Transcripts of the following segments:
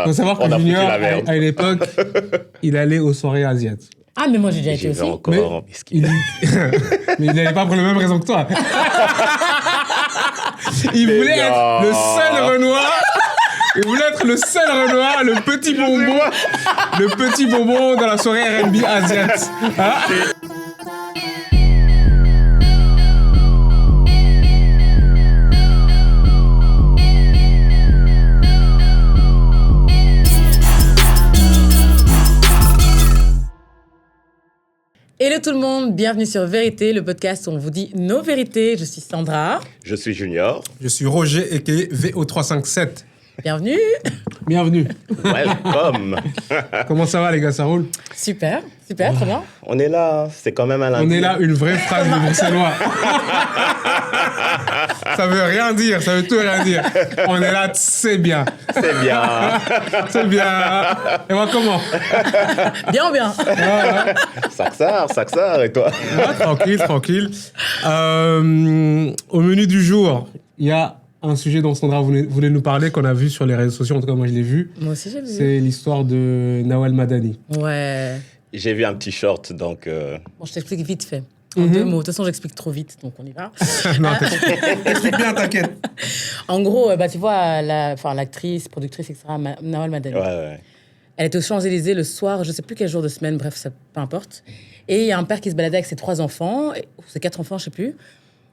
Faut savoir que On a foutu Junior, la merde. à l'époque, il allait aux soirées asiatiques. Ah, mais moi, j'ai déjà été J'y vais aussi. encore. Mais il n'allait pas pour les mêmes raisons que toi. Il voulait être le seul Renoir. Il voulait être le seul Renoir, le petit bonbon dans la soirée R&B asiatique. Hein? Hello tout le monde, bienvenue sur Vérité, le podcast où on vous dit nos vérités. Je suis Sandra. Je suis Junior. Je suis Roger, a.k.a. VO357. Bienvenue. Bienvenue. Welcome. Comment ça va les gars, ça roule? Super, très bien. On est là, c'est quand même un lundi. On est là, une vraie phrase de bruxellois. Ça veut rien dire, ça veut tout rien dire. On est là, c'est bien. C'est bien. C'est bien. Et moi, comment? Bien ou bien? Saxar, et toi? Tranquille. Au menu du jour, il y a un sujet dont Sandra voulait nous parler, qu'on a vu sur les réseaux sociaux, en tout cas moi je l'ai vu. Moi aussi j'ai vu. C'est l'histoire de Nawal Madani. Ouais. J'ai vu un petit short, donc... Bon, je t'explique vite fait. En 2 mots. De toute façon, j'explique trop vite, donc on y va. Non, t'expliques bien, t'inquiète. En gros, tu vois, l'actrice, productrice, etc., Nawal Madani. Ouais. Elle était aux Champs-Élysées le soir, je sais plus quel jour de semaine, bref, ça, peu importe. Et il y a un père qui se baladait avec ses 3 enfants, ou ses 4 enfants, je sais plus.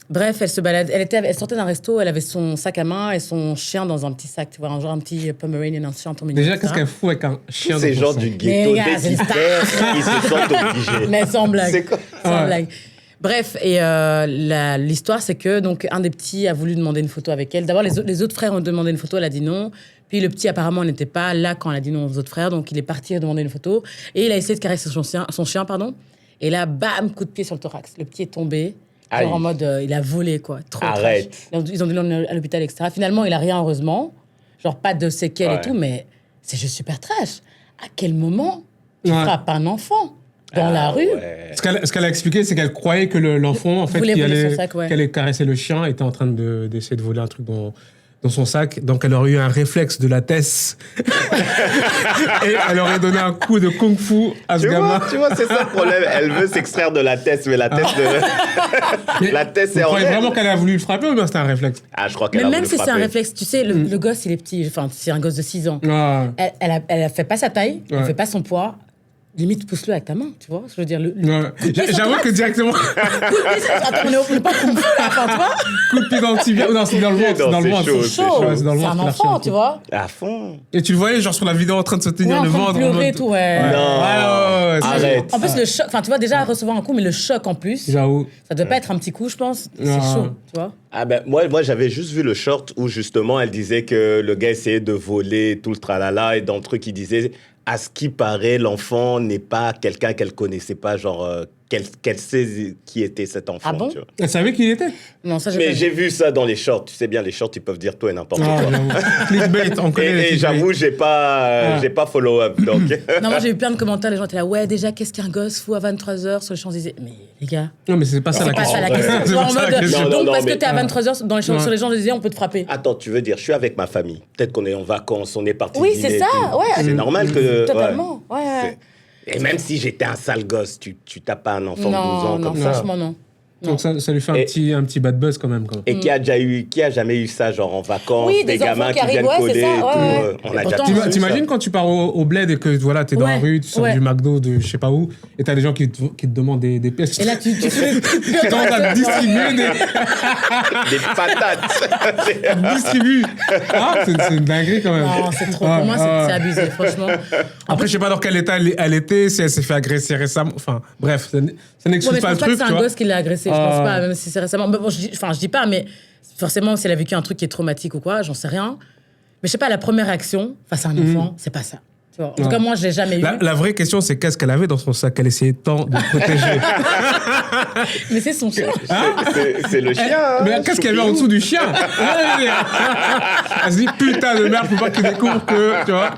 Bref, elle se balade, elle sortait d'un resto, elle avait son sac à main et son chien dans un petit sac, tu vois, un petit Pomeranian, un chien trop mignon. Déjà, qu'est-ce qu'elle fout avec un chien Tous ces dans gens son du sac? ghetto Mais gars, c'est d'Exeter, ils se sentent obligés. Mais sans blague. C'est quoi? Sans blague. Bref, et l'histoire, c'est que donc un des petits a voulu demander une photo avec elle. D'abord, les autres frères ont demandé une photo, elle a dit non. Puis le petit, apparemment, n'était pas là quand elle a dit non aux autres frères, donc il est parti demander une photo. Et il a essayé de caresser son chien. Et là, bam, coup de pied sur le thorax. Le petit est tombé. Aïe. Genre en mode, il a volé, quoi. Trop Arrête. trash. Ils ont dû l'emmener à l'hôpital, etc. Finalement, il a rien, heureusement. Genre, pas de séquelles et tout, mais c'est juste super trash. À quel moment tu frappes un enfant dans la rue? Ouais. Ce qu'elle a expliqué, c'est qu'elle croyait que l'enfant, en fait, Voulait qui voler allait, son sac, ouais. qui allait caresser le chien, était en train d'essayer de voler un truc dans son sac. Donc, elle aurait eu un réflexe de la tête. Et elle aurait donné un coup de kung-fu à ce gamin. Tu vois, c'est ça le problème. Elle veut s'extraire de la tête, mais la tête la tête, Vous c'est en croyez elle. vraiment qu'elle a voulu le frapper ou bien c'était un réflexe? Ah, je crois qu'elle Mais a même voulu si c'est un frapper. réflexe, tu sais, le gosse, il est petit. Enfin, c'est un gosse de 6 ans. Ah. Elle a fait pas sa taille, elle Ouais. fait pas son poids. Limite, pousse-le avec ta main, tu vois. Je veux dire, Ouais. J'avoue que directement, Attends, on est pas comme là, enfin, tu vois. coup de pied dans le tibia, non, c'est dans le ventre, c'est dans le C'est ventre. chaud, C'est c'est chaud. Ouais, c'est dans le C'est ventre un qu'il a reçu un enfant, coup. tu vois. À fond. Et tu le voyais, genre, sur la vidéo en train de se tenir Ouais, le en train de ventre. pleurer en mode- et tout, ouais. Ouais, Non. ouais, Arrête. En plus, le choc, enfin, tu vois, déjà recevoir un coup, mais le choc en plus, J'avoue. ça doit pas être un petit coup, je pense. C'est Ouais. chaud, tu vois. Ah ben, moi j'avais juste vu le short où justement elle disait que le gars essayait de voler tout le tralala et dans le truc il disait à ce qui paraît l'enfant n'est pas quelqu'un qu'elle connaissait pas, genre qu'elle sait qui était cet enfant. Ah bon? Tu vois. Elle savait qui il était? Non, ça, j'ai Mais pas j'ai vu. vu ça dans les shorts, tu sais bien les shorts ils peuvent dire tout et n'importe Ah, quoi. j'avoue. Clickbait, on connaît les Et clickbait. j'avoue j'ai pas follow up donc. Non, moi, j'ai eu plein de commentaires, les gens étaient là, ouais, déjà, qu'est-ce qu'un gosse fout à 23h sur les Champs-Élysées? Mais les gars, Non, mais c'est pas ça c'est la pas question. ça la ouais. question. C'est Tu vois, pas en ça la mode, question. Non, donc, parce mais- que t'es à 23h sur Ouais. les Champs-Élysées, on peut te frapper. Attends, tu veux dire, je suis avec ma famille. Peut-être qu'on est en vacances, on est parti Oui, dîner c'est et ça, tout. ouais. C'est normal que... Totalement, ouais. C'est- Et même si j'étais un sale gosse, tu tapes pas un enfant de 12 ans Non, comme non, ça. franchement, non. Donc ça lui fait un petit bad buzz quand même. Quoi. Et qui a jamais eu ça, genre en vacances, Oui, des des enfants gamins qui qui viennent arrivent, ouais, c'est coller ça, et tout. ouais. On a Et déjà pourtant, tous eu ça. T'imagines quand tu pars au bled et que voilà, t'es dans la Ouais, rue, tu sors ouais. du McDo de je sais pas où, et t'as des gens qui te demandent des pièces. Et là, tu tu commences à distribuer Des patates. distribues. Ah, c'est une dinguerie quand même. Non, c'est trop. Ah, Pour moi, ah. c'est abusé, franchement. Après, je sais pas dans quel état elle était, si elle s'est fait agresser récemment. Enfin, bref, ça Ouais, n'explique mais je pas le pense pas que truc. c'est tu un vois. gosse qui l'a agressé. Je pense pas, même si c'est récemment. Mais bon, je dis pas, mais forcément, si elle a vécu un truc qui est traumatique ou quoi, j'en sais rien. Mais je sais pas, la première réaction face à un enfant, c'est pas ça. Tu vois. En tout cas, moi, je l'ai jamais eu. La vraie question, c'est qu'est-ce qu'elle avait dans son sac qu'elle essayait tant de protéger. Mais c'est son chien. C'est le chien. hein, Mais qu'est-ce qu'il y avait en dessous du chien? Elle se dit, putain de merde, faut pas qu'il découvre que, tu vois,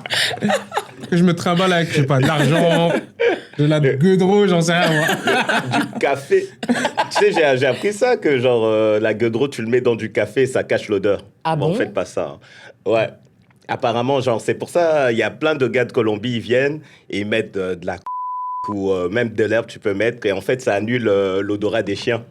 que je me trimballe avec, je sais pas, de l'argent, de la gueudreau, j'en sais rien, moi. Du café. Tu sais, j'ai appris ça, que genre, la gueudreau, tu le mets dans du café et ça cache l'odeur. Ah bon? Faites pas ça. hein. Ouais. Apparemment, genre, c'est pour ça, il y a plein de gars de Colombie, ils viennent et ils mettent de la ou même de l'herbe, tu peux mettre. Et en fait, ça annule l'odorat des chiens.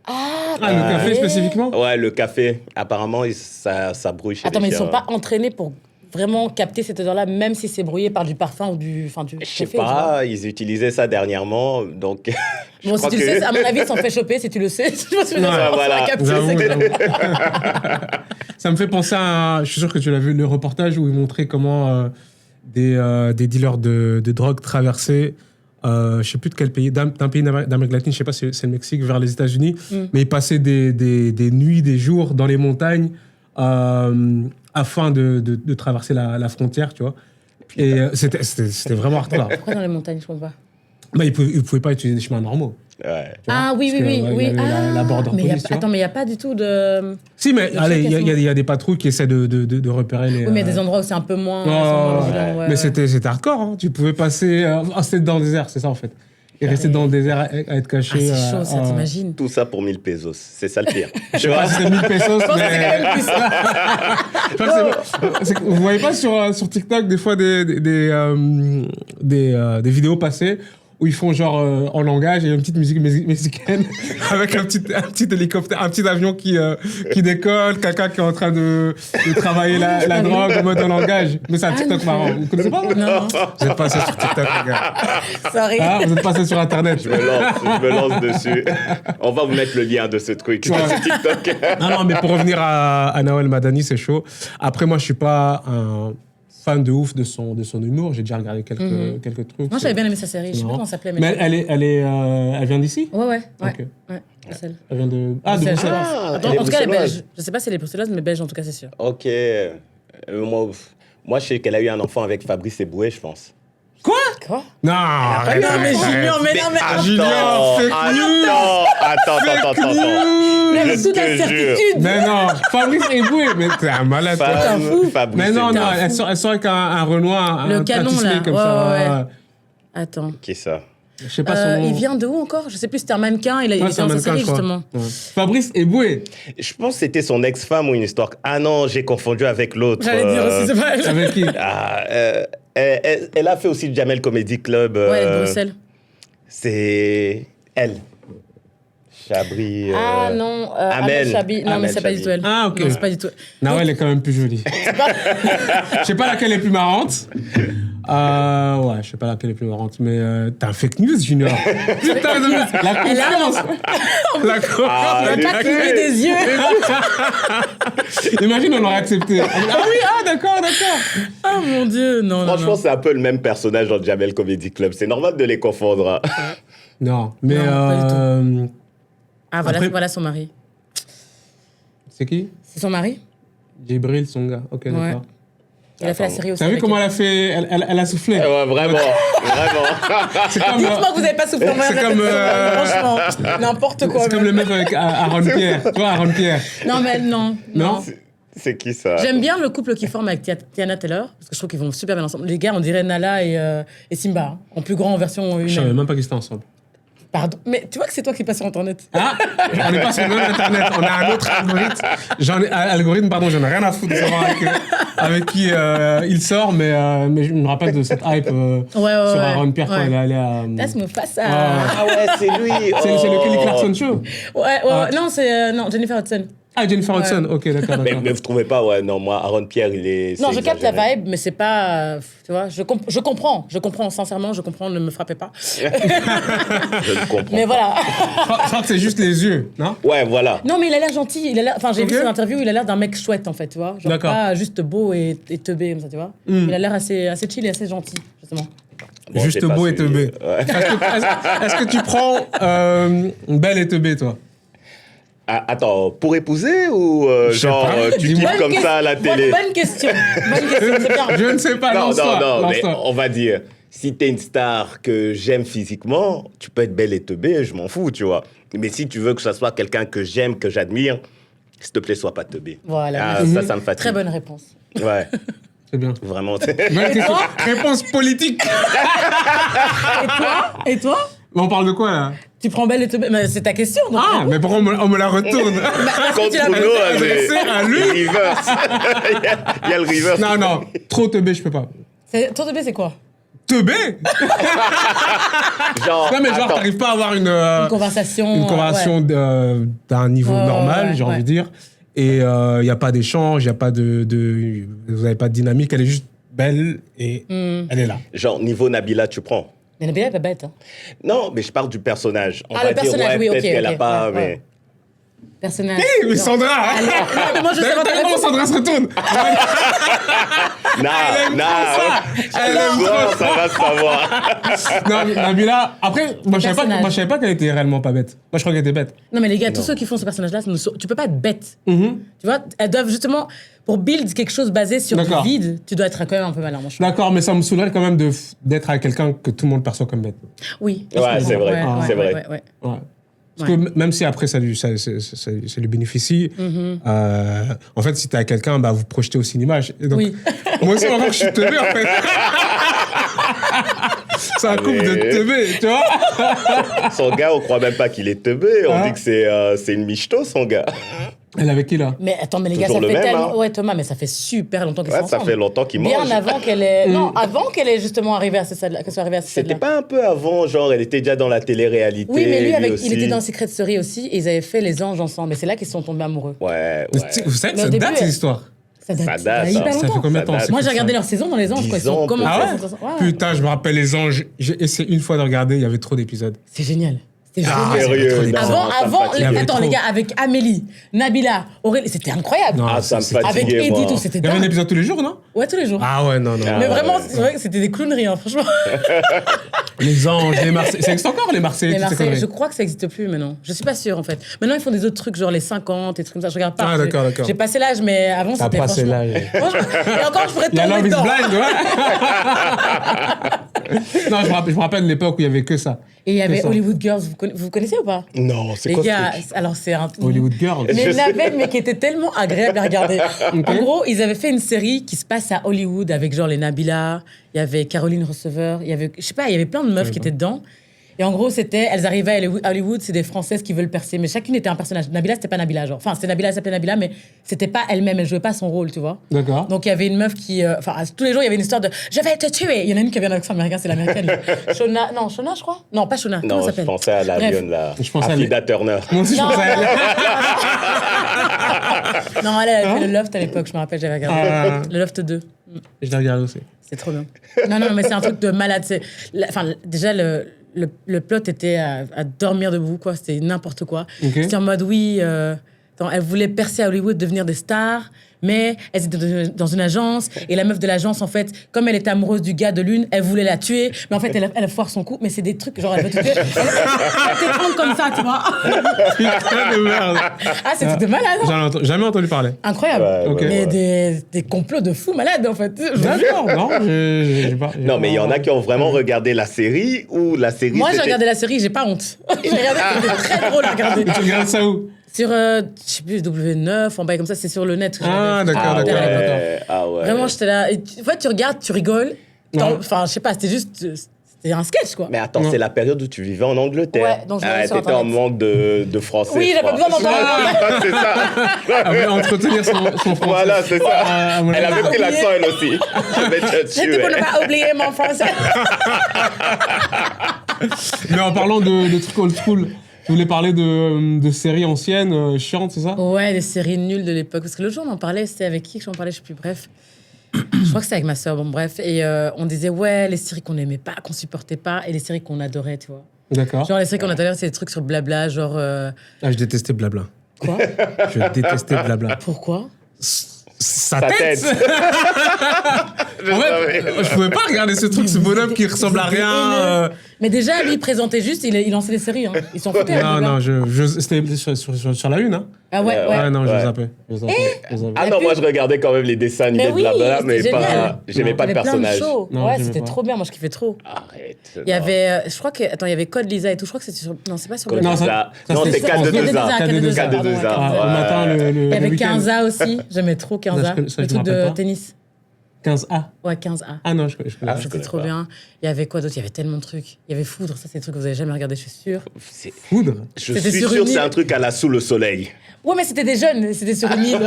Ah, le café spécifiquement? Ouais, le café. Apparemment, ça brouille chez Attends, les mais ils chiens. sont pas entraînés pour vraiment capter cette odeur-là, même si c'est brouillé par du parfum ou du Je café, sais tu vois. pas, ils utilisaient ça dernièrement, donc je Bon, si crois tu le sais, à mon avis, ils s'en fait choper, si tu le sais. Tu vois ce que je veux dire, Ouais, ça va voilà. capter, J'avoue, c'est j'avoue. Ça me fait penser à... Je suis sûr que tu l'as vu, le reportage où ils montraient comment des dealers de drogue traversaient, je sais plus de quel pays, d'un pays d'Amérique latine, je sais pas si c'est le Mexique, vers les États-Unis, mais ils passaient des nuits, des jours dans les montagnes afin de traverser la frontière, tu vois. Et c'était vraiment hardcore. Pourquoi dans les montagnes, je comprends pas. Bah, ils pouvaient pas utiliser des chemins normaux. Ouais. Tu vois, Ah oui, parce oui, que, oui. ouais, oui. il y avait la border mais police, tu vois. attends, mais il n'y a pas du tout de... Si, mais Le allez, check, il y a des patrouilles qui essaient de repérer les... Oui, mais il y a des endroits où c'est un peu moins... Ouais, ils sont moins ouais, vigilants, ouais. ouais, Mais ouais. c'était hardcore, hein. Tu pouvais passer... c'était dans le désert, c'est ça, en fait. Et rester dans le désert à être Ah, caché. c'est chaud, ça, t'imagines. Tout ça pour 1000 pesos, c'est ça le pire. Je sais pas si c'est 1000 pesos, Je pense que c'est quand mais... même plus ça. Je crois que vous voyez pas sur TikTok, des fois, des vidéos passées où ils font genre en langage et une petite musique mexicaine avec un petit hélicoptère, un petit avion qui décolle, quelqu'un qui est en train de travailler la drogue en mode en langage. Mais c'est un TikTok marrant. Vous connaissez pas? Non, Vous êtes passé sur TikTok, les gars. sorry. Ah, vous êtes passé sur Internet. Je me lance dessus. On va vous mettre le lien de ce truc sur Ouais. TikTok. Non, mais pour revenir à Nawel Madani, c'est chaud. Après, moi, je suis pas un fan de ouf de son humour. J'ai déjà regardé quelques trucs. Moi, j'avais bien aimé sa série. Je sais plus comment ça s'appelait. Mais elle vient d'ici? Ouais. Ok. Ouais, Bruxelles. Elle vient de... de Bruxelles. Bruxelles. Ah, Attends, elle est en tout cas, elle est bruxelloise. belge. Je sais pas si elle est bruxelloise, mais belge, en tout cas, c'est sûr. Ok. Moi, je sais qu'elle a eu un enfant avec Fabrice Eboué, je pense. Quoi? Quoi? Non, arrête, Non, mais arrête. Junior, mais non, mais... Attends, Junior, fake news. attends. Mais Je toute te la jure. certitude. Mais non, Fabrice Eboué, mais t'es un malade, toi. Fabrice Mais non, Eboué. non, elle sort avec un Renoir, Le un canon, Disney là. comme Ouais, ça. ouais. Attends. Qui ça? Je sais pas son nom. Il vient de où encore? Je sais plus, c'était un mannequin. Il Ouais, était c'est un dans sa mannequin, série, je crois. justement. Ouais. Fabrice Eboué. Je pense que c'était son ex-femme ou une histoire. Ah non, j'ai confondu avec l'autre. J'allais dire aussi, c'est pas elle. Avec qui? Ah, elle a fait aussi le Jamel Comedy Club. Ouais, de Bruxelles. C'est elle. Chabri. Ah non, Amel. Amel Chabi. Non, mais Amel c'est pas du Chabi. tout elle. Ah, ok. Non, c'est pas du tout. Nawel elle est quand même plus jolie. Je sais pas laquelle est plus marrante. Ouais, je sais pas laquelle est plus marrante, mais t'as un fake news, Junior. Putain, la confiance. La Ah, confiance. elle est Pas cligner des yeux. Imagine, on aurait accepté. Ah oui, d'accord. Oh mon Dieu, non, Franchement, non. c'est un peu le même personnage dans le Jamel Comedy Club. C'est normal de les confondre. Non, mais Non, pas du Ah, voilà, Après- voilà son mari. c'est qui? C'est son mari? Jibril, son gars. Ok, Ouais. d'accord. Il a fait la série aussi. T'as vu avec comment elle. elle a fait? Elle a soufflé. Ouais, vraiment. C'est comme, Dites-moi que vous n'avez pas souffert. C'est comme, Franchement, n'importe quoi. c'est comme le mec avec Aaron Pierre. Tu vois, Aaron Pierre. Non, mais non. Non? C'est qui ça? J'aime bien le couple qu'ils forment avec Tiana Taylor, parce que je trouve qu'ils vont super bien ensemble. Les gars, on dirait Nala et Simba, hein, en plus grand en version Je savais humaine. même pas qu'ils étaient ensemble. Pardon. Mais tu vois que c'est toi qui passes sur Internet. Ah, on n'est pas sur le même Internet, on a un autre algorithme. J'en ai rien à foutre de savoir avec qui il sort, mais je me rappelle de cette hype sur ouais. Aaron Pierre quand Ouais. elle est allée à... That's Mufasa. Ah ouais, c'est lui. C'est le Kelly Clarkson Show. Ouais. Non, c'est non, Jennifer Hudson. Ah, Jennifer Hudson, ok, d'accord. Mais vous trouvez pas, ouais, non, moi, Aaron Pierre, il est. Non, c'est je capte la exagéré. vibe, mais c'est pas. Tu vois, je comprends, sincèrement, je comprends, ne me frappez pas. Je ne comprends Mais voilà. Je crois que c'est juste les yeux, non? Ouais, voilà. Non, mais il a l'air gentil. Enfin, j'ai Ok. vu son interview, il a l'air d'un mec chouette, en fait, tu vois. Genre D'accord. pas juste beau et teubé, comme ça, tu vois. Il a l'air assez chill et assez gentil, justement. Bon, Juste j'ai pas beau et suivi. teubé. Ouais. Est-ce que tu prends belle et teubé, toi? Ah, attends, pour épouser ou Je sais genre pas, tu dis-moi. kiffes comme ça à la télé? Bonne question. Bonne question, c'est bien. Je ne sais pas, Non, lance-toi, non, mais lance-toi. on va dire, si t'es une star que j'aime physiquement, tu peux être belle et teubée, je m'en fous, tu vois. Mais si tu veux que ça soit quelqu'un que j'aime, que j'admire, s'il te plaît, sois pas teubé. Voilà. Ah, ça me fatigue. Très bonne réponse. Ouais, C'est bien. vraiment. Bonne question. Réponse politique. Et toi? On parle de quoi, là? Tu prends Belle et Teubé. Mais c'est ta question. Donc. Ah, mais pourquoi on me la retourne? Contre tu l'as Bruno, adressé à lui. le reverse. Il y a le reverse. Non, trop teubé, je peux pas. Ton Teubé, c'est quoi? Teubé? Genre, Non, mais genre, attends. t'arrives pas à avoir une Conversation. conversation ouais. d'un niveau normal, ouais, j'ai envie ouais. de dire. Et il n'y a pas d'échange, il n'y a pas vous n'avez pas de dynamique, elle est juste belle et elle est là. Genre, niveau Nabila, tu prends. Mais Nabila est pas bête. Hein. Non, mais je parle du personnage. On Ah, va le dire, personnage, ouais, oui, peut-être ok, qu'elle a ok, pas, ouais, mais... ouais. Personnage. Mais Genre- Sandra, hein. Alors, non, mais moi, je sais pas ta Comment réponse. Sandra se retourne? Elle aime Non, trop ça va se savoir. Non, mais Nabila, après, moi Personnage. je savais pas qu'elle était réellement pas bête. Moi je crois qu'elle était bête. Non, mais les gars, tous ceux qui font ce personnage-là, tu peux pas être bête. Tu vois, elles doivent justement, pour build quelque chose basé sur du D'accord. vide, tu dois être quand même un peu malin, moi, je trouve. D'accord, mais ça me saoulerait quand même d'être avec quelqu'un que tout le monde perçoit comme bête. Oui. Ouais, c'est vrai, c'est vrai. Ouais. Ouais. Parce que même si après ça lui bénéficie, en fait, si t'es avec quelqu'un, bah, vous projetez aussi une image. Et donc, Oui. moi aussi, encore, je suis teubé, en fait. C'est un couple de teubés, tu vois. Son gars, on croit même pas qu'il est teubé. On dit que c'est une michto, son gars. Elle est avec qui, là? Mais attends, mais les gars, Toujours ça le fait même, tellement. hein. Ouais, Thomas, mais ça fait super longtemps qu'ils Ouais, sont ça ensemble. fait longtemps qu'ils mangent. Bien avant qu'elle ait. Non, avant qu'elle ait justement arrivé à ce stade-là. Qu'elle soit arrivée à ce C'était stade-là. pas un peu avant, genre, elle était déjà dans la télé-réalité. Oui, mais lui, aussi. il était dans Secret Story aussi, et ils avaient fait Les Anges ensemble. Et c'est là qu'ils se sont tombés amoureux. Ouais, Vous ouais. savez que Mais au ça début, date, ces histoires. Ça Ça date, date, il y a hyper ça Ça fait longtemps. combien de temps? date. c'est Moi, que j'ai ça regardé leur saison dans Les Anges, 10 quoi. Ils sont ans, commencé Ah à ouais? se- ouais. Putain, je me rappelle les anges. J'ai essayé une fois de regarder, il y avait trop d'épisodes. C'est génial. C'était Ah, génial. Sérieux, non, Avant, ça me avant, fatigue. Il y avait attends, trop. les gars, avec Amélie, Nabila, Aurélie, c'était incroyable. Non, Ah, ça me c'est- fatiguait, Avec Eddie, moi. tout, c'était Il y avait un dingue. épisode tous les jours, non? Ouais, tous les jours. Ah ouais, non. Mais ouais, vraiment, ouais. c'est vrai que c'était des clowneries, hein, franchement. Les anges, les Marseillais. Ça existe encore, les Marseillais, Les toutes ces Marseillais, conneries. je crois que ça n'existe plus maintenant. Je suis pas sûre, en fait. Maintenant, ils font des autres trucs, genre les 50, des trucs comme ça. Je regarde pas. Ah, d'accord, d'accord. J'ai passé l'âge, mais avant, T'as c'était passé franchement... l'âge. Franchement, et encore, je pourrais Il y a tomber Love is dedans. Blind, ouais. Non, je me rappelle l'époque où il y avait que ça. Et il y avait ça. Hollywood Girls, vous connaissez ou pas? Non, c'est Les quoi gars, ce truc? alors c'est un... Hollywood Girls. Mais Je il y avait, mais qui était tellement agréable à regarder. Ok. En gros, ils avaient fait une série qui se passe à Hollywood avec genre les Nabila, il y avait Caroline Receveur, il y avait, je sais pas, il y avait plein de meufs qui étaient dedans. Et en gros, elles arrivaient à Hollywood, c'est des Françaises qui veulent percer, mais chacune était un personnage. Nabila, c'était pas Nabila, genre. Enfin, c'était Nabila, elle s'appelait Nabila, mais c'était pas elle-même, elle jouait pas son rôle, tu vois. D'accord. Donc il y avait une meuf qui, enfin, tous les jours, il y avait une histoire de je vais te tuer. Il y en a une qui avait un accent américain, c'est l'américaine. là. Shona, je crois. Non, pas Shona. Comment Non, elle je s'appelle? pensais à la Bref. lionne, là. Je pensais à Frida Turner. Moi aussi, je Non. pensais à elle. Non, elle avait fait le Loft à l'époque, je me rappelle, j'avais regardé. Ah. Le Loft 2. Je l'ai regardé aussi. C'est trop bien. Non, mais c'est un truc de malade. Enfin, déjà, le plot était à dormir debout, quoi. C'était n'importe quoi. Ok. C'était en mode, oui, elle voulait percer à Hollywood, devenir des stars, mais elles étaient dans une agence, et la meuf de l'agence, en fait, comme elle était amoureuse du gars de l'une, elle voulait la tuer, mais en fait, elle foire son coup, mais c'est des trucs, genre, elle veut te tuer. Elle t'étrangle comme ça, tu vois. Putain de merde. Ah, c'est truc de malade, hein. Jamais entendu parler. Incroyable. Ouais, Ok. ouais, Mais ouais. des complots de fous malades, en fait. Je vous jure. D'accord, non, j'ai pas. Non, mais il y en a qui ont vraiment regardé la série ou la série. Moi, j'ai c'était- regardé la série, j'ai pas honte. J'ai regardé, c'était très drôle à regarder. Tu regardes ça où? Sur, je sais plus, W9, en bas comme ça, c'est sur le net. que Ah, j'avais. d'accord, Ah d'accord, à l'époque. d'accord. ouais, ah ouais. Vraiment, j'étais là. Et en fait, tu regardes, tu rigoles. Ouais. Enfin, je sais pas, c'était juste. C'était un sketch, quoi. Mais attends, Non. c'est la période où tu vivais en Angleterre. Ouais, donc je regardais sur t'étais en Internet. manque de français. Oui, je j'avais crois. besoin d'entendre. Ah, c'est ça. Elle voulait entretenir son français. Voilà, c'est ça. Ah, mon Elle avis. avait pris oublié. l'accent, elle aussi. Je vais te C'était pour ne tuer. pas oublier mon français. Mais en parlant de trucs old school, tu voulais parler de séries anciennes, chiantes, c'est ça? Ouais, les séries nulles de l'époque. Parce que l'autre jour, on en parlait, c'était avec qui que j'en parlais, je sais plus, bref. Je crois que c'était avec ma soeur, bon, bref. Et on disait, ouais, les séries qu'on n'aimait pas, qu'on supportait pas, et les séries qu'on adorait, tu vois. D'accord. Genre, les séries qu'on adorait, c'est des trucs sur Blabla, genre. Ah, je détestais Blabla. Quoi? Je détestais Blabla. Pourquoi? Sa Ta tête. tête. Je En savais. fait, je pouvais pas regarder ce truc, ce bonhomme qui ressemble à rien. Mais déjà, lui, il présentait juste, il lançait des séries. Hein. Ils s'en foutaient. Non, Blabla. non, c'était sur la une, hein? Ah ouais, ouais. Ouais, non, je Ouais. les zappais. Ah non, moi je regardais quand même les dessins animés Mais de oui, Blabla, c'était mais génial. pas. J'aimais pas Il y le avait plein de personnage. shows. Non, Ouais, j'aimais c'était pas. trop bien. Moi, je kiffais trop. Arrête. Il y avait, je crois que, attends, il y avait Code Lisa et tout. Je crois que c'était sur, non, c'est pas sur Code Blabla. Non, Lisa. ça, Non, c'était c'est ça. 4 de K2 2 A. K2 4 de 2 pardon, A. ouais. Le matin, Il y le avait week-end. Kenza aussi. J'aimais trop Kenza. Ça, je me Le truc rappelle de pas. tennis. 15A. Ouais, 15A. Ah non, je connais pas. C'était connais trop pas. bien. Il y avait quoi d'autre? Il y avait tellement de trucs. Il y avait Foudre, ça c'est des trucs que vous avez jamais regardé, je suis sûre. Foudre. Je C'était suis sur sûr une que c'est île. un truc à la Sous le Soleil. Ouais, mais c'était des jeunes, c'était sur une île.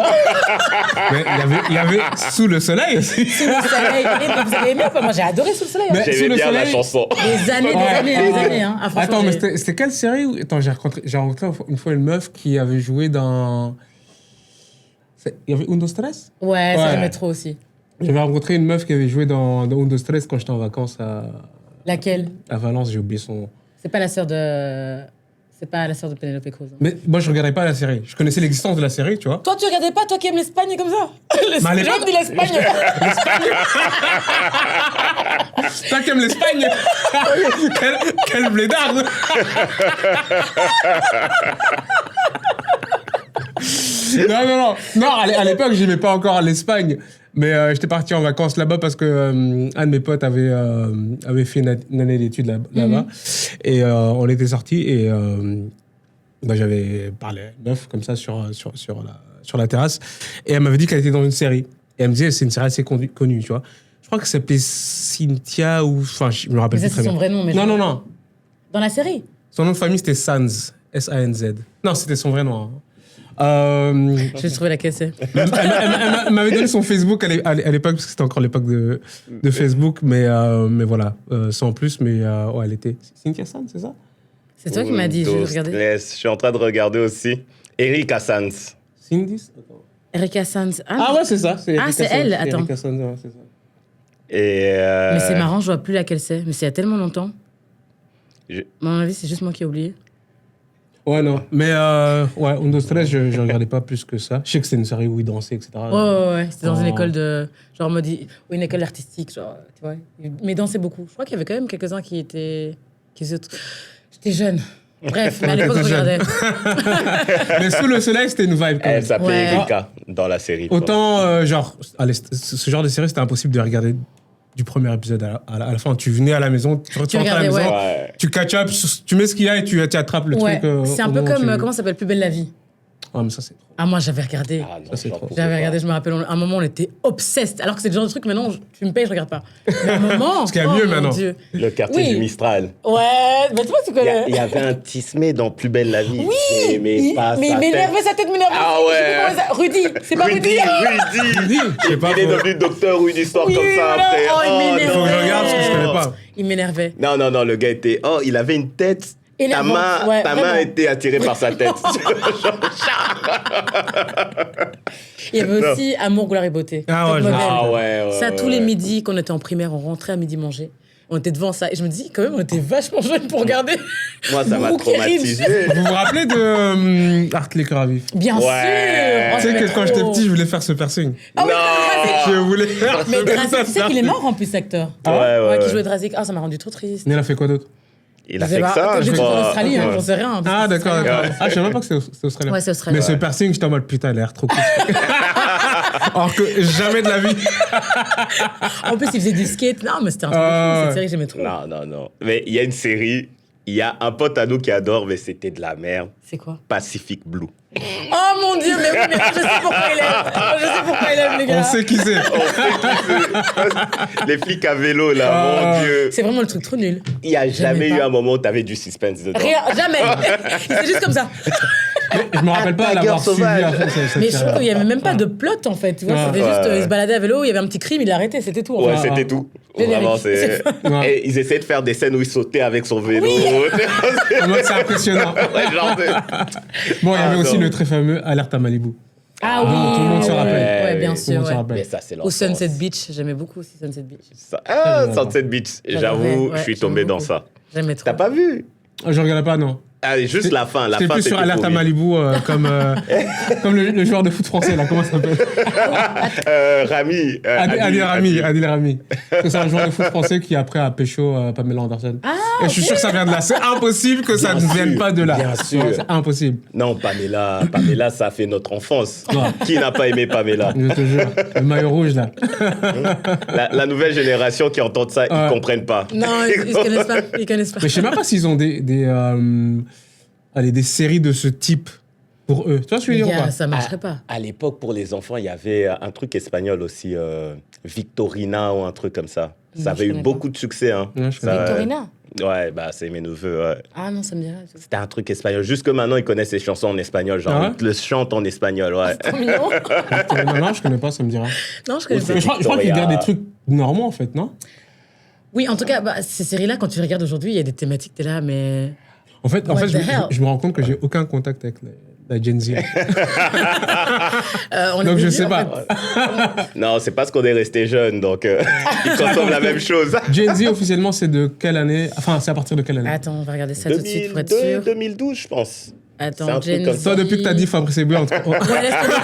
Mais il y avait Sous le soleil aussi. Sous le soleil. Et vous avez aimé ou pas? Moi j'ai adoré Sous le soleil. Mais- hein. Sous J'aimais le bien la Soleil. chanson. Des années, Ouais. des années. Hein. Ah, franchement, Attends, mais j'ai- c'était quelle série où... Attends, j'ai rencontré une fois une meuf qui avait joué dans... Il y avait Undo Stress. Ouais, ça Ouais. j'aimais trop aussi. J'avais rencontré une meuf qui avait joué dans Undo Stress quand j'étais en vacances Laquelle? à Valence, j'ai oublié son nom. C'est pas la sœur de. C'est pas la sœur de Penelope Cruz. hein. Mais moi, je regardais pas la série. Je connaissais l'existence de la série, tu vois. Toi, tu regardais pas, toi qui aimes l'Espagne comme ça? Mais à Les gens l'époque- disent l'Espagne. Toi qui aimes l'Espagne quel blédard Non, à l'époque, j'aimais pas encore l'Espagne. Mais j'étais parti en vacances là-bas parce que un de mes potes avait fait une année d'études là-bas. Et on était sortis et bah, j'avais parlé à une meuf comme ça sur la terrasse. Et elle m'avait dit qu'elle était dans une série. Et elle me disait c'est une série assez connue, tu vois. Je crois que ça s'appelait Cynthia ou... Enfin, je me rappelle Mais plus ça, très c'est bien. son vrai nom. Mais Non. Dans la série? Son nom de famille, c'était Sanz. S-A-N-Z. Non, c'était son vrai nom. hein. Je vais trouver laquelle c'est. Elle m'avait donné son Facebook à l'époque, parce que c'était encore l'époque de Facebook, mais voilà, sans plus, mais ouais, elle était... Cynthia Sanz, c'est ça? C'est toi qui m'as dit, je vais regarder. Stress. Je suis en train de regarder aussi. Eric Sanz. Cindy? Erika Sanz. Ah ouais, c'est ça. Ah, Erika c'est Sanz. elle, C'est attends. Erika Sanz, ouais, c'est ça. Et Mais c'est marrant, je vois plus laquelle c'est. Mais c'est il y a tellement longtemps. Je- À mon avis, c'est juste moi qui ai oublié. Ouais, non. Mais ouais, Undo Stress, je regardais pas plus que ça. Je sais que c'était une série où ils dansaient, etc. Ouais. C'était dans une Oh. école de. Genre, mode. Ou une école artistique, genre, tu vois. Mais ils dansaient beaucoup. Je crois qu'il y avait quand même quelques-uns qui étaient. J'étais jeune. Bref, mais à l'époque, je T'étais jeune. regardais. Mais Sous le soleil, c'était une vibe quand même. Elle s'appelait Ouais. Erika dans la série. Autant, genre, allez, ce genre de série, c'était impossible de regarder du premier épisode à la fin. Tu venais à la maison, tu rentrais à la regardais, maison, ouais. Ouais. tu catch up, tu mets ce qu'il y a et tu attrapes le Ouais. truc. C'est un au peu moment où comme. tu- Comment ça s'appelle? Plus belle la vie. Ah, mais ça, c'est trop. Ah, moi, j'avais regardé. Ah non, Ça, c'est j'en trop. pouvais J'avais pas. regardé, je me rappelle, à un moment, on était obsessed. Alors que c'est le genre de truc, maintenant, tu me payes, je regarde pas. Mais à un moment. Parce qu'il y a oh, mieux mon maintenant. Dieu. Le quartier Oui. du Mistral. Ouais, mais toi, tu connais. Il y avait un Tismé dans Plus belle la vie. Oui, mais pas mais sa il m'énervait, tête. sa tête m'énervait. Ah Je sais ouais. plus comment ça- Rudy, c'est pas Rudy. Rudy. Je sais pas. Il est faut- devenu docteur ou une histoire Oui, comme ça voilà. après. Oh, il m'énerve. Faut que je regarde parce que je connais pas. Il m'énervait. Non, le gars était... Oh, il avait une tête... Ta Énervante, main, ouais, ta vraiment. main était attirée par sa tête. Il y avait aussi Amour, gloire et beauté. Ah ouais, Top je modèle. Ah ouais. Ça, tous les midis, quand on était en primaire, on rentrait à midi manger. On était devant ça. Et je me dis, quand même, on était vachement jeunes pour regarder. Moi, ça m'a Brooke et traumatisé. Vous vous rappelez de Art les cœurs à vif? Bien Ouais. sûr. Oh, Tu sais j'aimais que quand j'étais trop. petit, je voulais faire ce piercing. Ah oui, Je Drazik. voulais faire Mais ce Drazik, tu sais qu'il est mort en plus, cet acteur. Ouais. Qui jouait Drazik. Ah, ça m'a rendu trop triste. Mais il a fait quoi d'autre? Il a Je sais fait que pas. ça, Peut-être je que c'est en crois. Australie, hein, Ouais. j'en sais rien. Ah, d'accord, Ouais. d'accord. Ah, je savais même pas que c'était australien. Ouais, c'est australien. Mais ce piercing, j'étais en mode putain, il a l'air trop cool. Alors que jamais de la vie. En plus, il faisait du skate. Non, mais c'était un truc de fou, cette série, j'aimais trop. Non. Mais il y a une série, il y a un pote à nous qui adore, mais c'était de la merde. C'est quoi? Pacific Blue. Oh mon Dieu, mais oui, mais je sais pourquoi il aime. Je sais pourquoi il aime, les gars. On sait qui c'est. Les flics à vélo, là, Ah. mon Dieu. C'est vraiment le truc trop nul. Il n'y a jamais pas. eu un moment où tu avais du suspense dedans. Rien, jamais. C'est juste comme ça. Je me rappelle pas Tiger l'avoir suivi sauvage. à fond, cette Mais je trouve série. qu'il n'y avait même pas de plot en fait. Tu vois, Ah. c'était juste, Ouais. il se baladait à vélo, il y avait un petit crime, il l'a arrêté, c'était tout. en Ouais, fait. c'était tout. Générique. Vraiment, c'est... Ouais. Et ils essayaient de faire des scènes où il sautait avec son vélo. En mode, c'est impressionnant. Ouais, genre de- Bon, il y avait Ah, aussi non. le très fameux Alerte à Malibu. Ah oui. tout le monde se rappelle. Ouais, bien Tout le sûr. monde se Ouais. rappelle. Mais ça, c'est Ou l'enfance. Sunset Beach, j'aimais beaucoup aussi Sunset Beach. Ah, Sunset Beach. J'avoue, Ouais, je suis j'aime tombé dans beaucoup. ça. J'aimais trop. T'as pas vu? Je regardais pas, non. Allez, juste la fin. La J'étais fin, plus sur c'était Alerte à pourri. Malibu, comme le joueur de foot français, là, comment ça s'appelle? Rami. Adil Rami. Parce que c'est un joueur de foot français qui après a pécho Pamela Anderson. Et je suis sûr que ça vient de là. C'est impossible que ça Bien ne vienne sûr, pas de là. bien sûr. C'est impossible. Non, Pamela, ça a fait notre enfance. Qui n'a pas aimé Pamela? Je te jure. Le maillot rouge, là. La nouvelle génération qui entend ça, ils comprennent pas. Non, ils connaissent pas. Ils connaissent pas. Mais je sais même pas s'ils ont des séries de ce type pour eux. Tu vois ce que je veux dire ou pas? Ça marcherait pas. À l'époque, pour les enfants, il y avait un truc espagnol aussi, Victorina ou un truc comme ça. Non, Ça je avait eu connais beaucoup de succès. Hein. Ouais, je Ça, Victorina? Ouais, bah, c'est mes neveux. Ouais. Ah non, ça me dirait. C'était un truc espagnol. Jusque maintenant, ils connaissent les chansons en espagnol. Genre, Ah ouais? ils le chantent en espagnol, ouais. Trop mignon. Non, je connais pas, ça me dira. Non, je connais Ou pas. Mais je crois qu'ils Victoria. regardent des trucs normaux, en fait, non? Oui, en tout cas, ces séries-là, quand tu les regardes aujourd'hui, il y a des thématiques, t'es là, mais... En fait, What je, the hell? je me rends compte que j'ai aucun contact avec la Gen Z. on Donc, est je venus, sais en pas. fait. Non, c'est parce qu'on est resté jeunes, donc ils consomment la même chose. Gen Z, officiellement, c'est de quelle année? Enfin, c'est à partir de quelle année? Attends, on va regarder ça tout de suite pour être 2002, sûr. 2012, je pense. C'est un Attends, truc Gen comme Z. Toi, depuis que t'as dit Fabrice Eboué, on te Ouais, laisse tomber,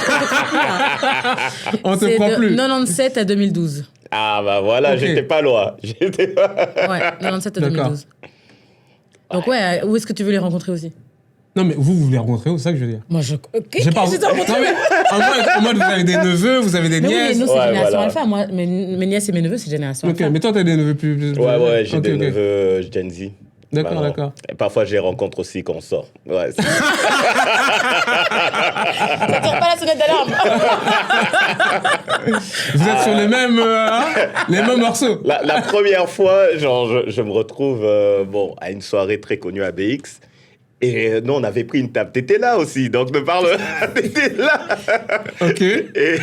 on te c'est croit de plus. 97 à 2012. Ah, bah voilà, Ok. j'étais pas loin. J'étais pas... Ouais, 97 à D'accord. 2012. Donc ouais, où est-ce que tu veux les rencontrer aussi? Non, mais vous les rencontrez où, c'est ça que je veux dire? Moi, je... J'ai pas. Qu'est-ce que tu as rencontré? Non, mais en mode, vous avez des neveux, vous avez des Mais oui, mais nièces. nous, c'est Ouais, génération voilà. alpha. Moi, mes nièces et mes neveux, c'est génération Ok, alpha. mais toi, t'as des neveux plus. Ouais, j'ai Ok, des ok. neveux Gen Z. D'accord, Vraiment. d'accord. Et parfois, je les rencontre aussi quand on sort. Ouais, c'est- Ça tire pas la sonnette d'alarme. Vous êtes sur les mêmes morceaux. La première fois, genre, je me retrouve bon, à une soirée très connue à BX. Et nous, on avait pris une table. T'étais là aussi, donc ne parle. T'étais là. Ok. Et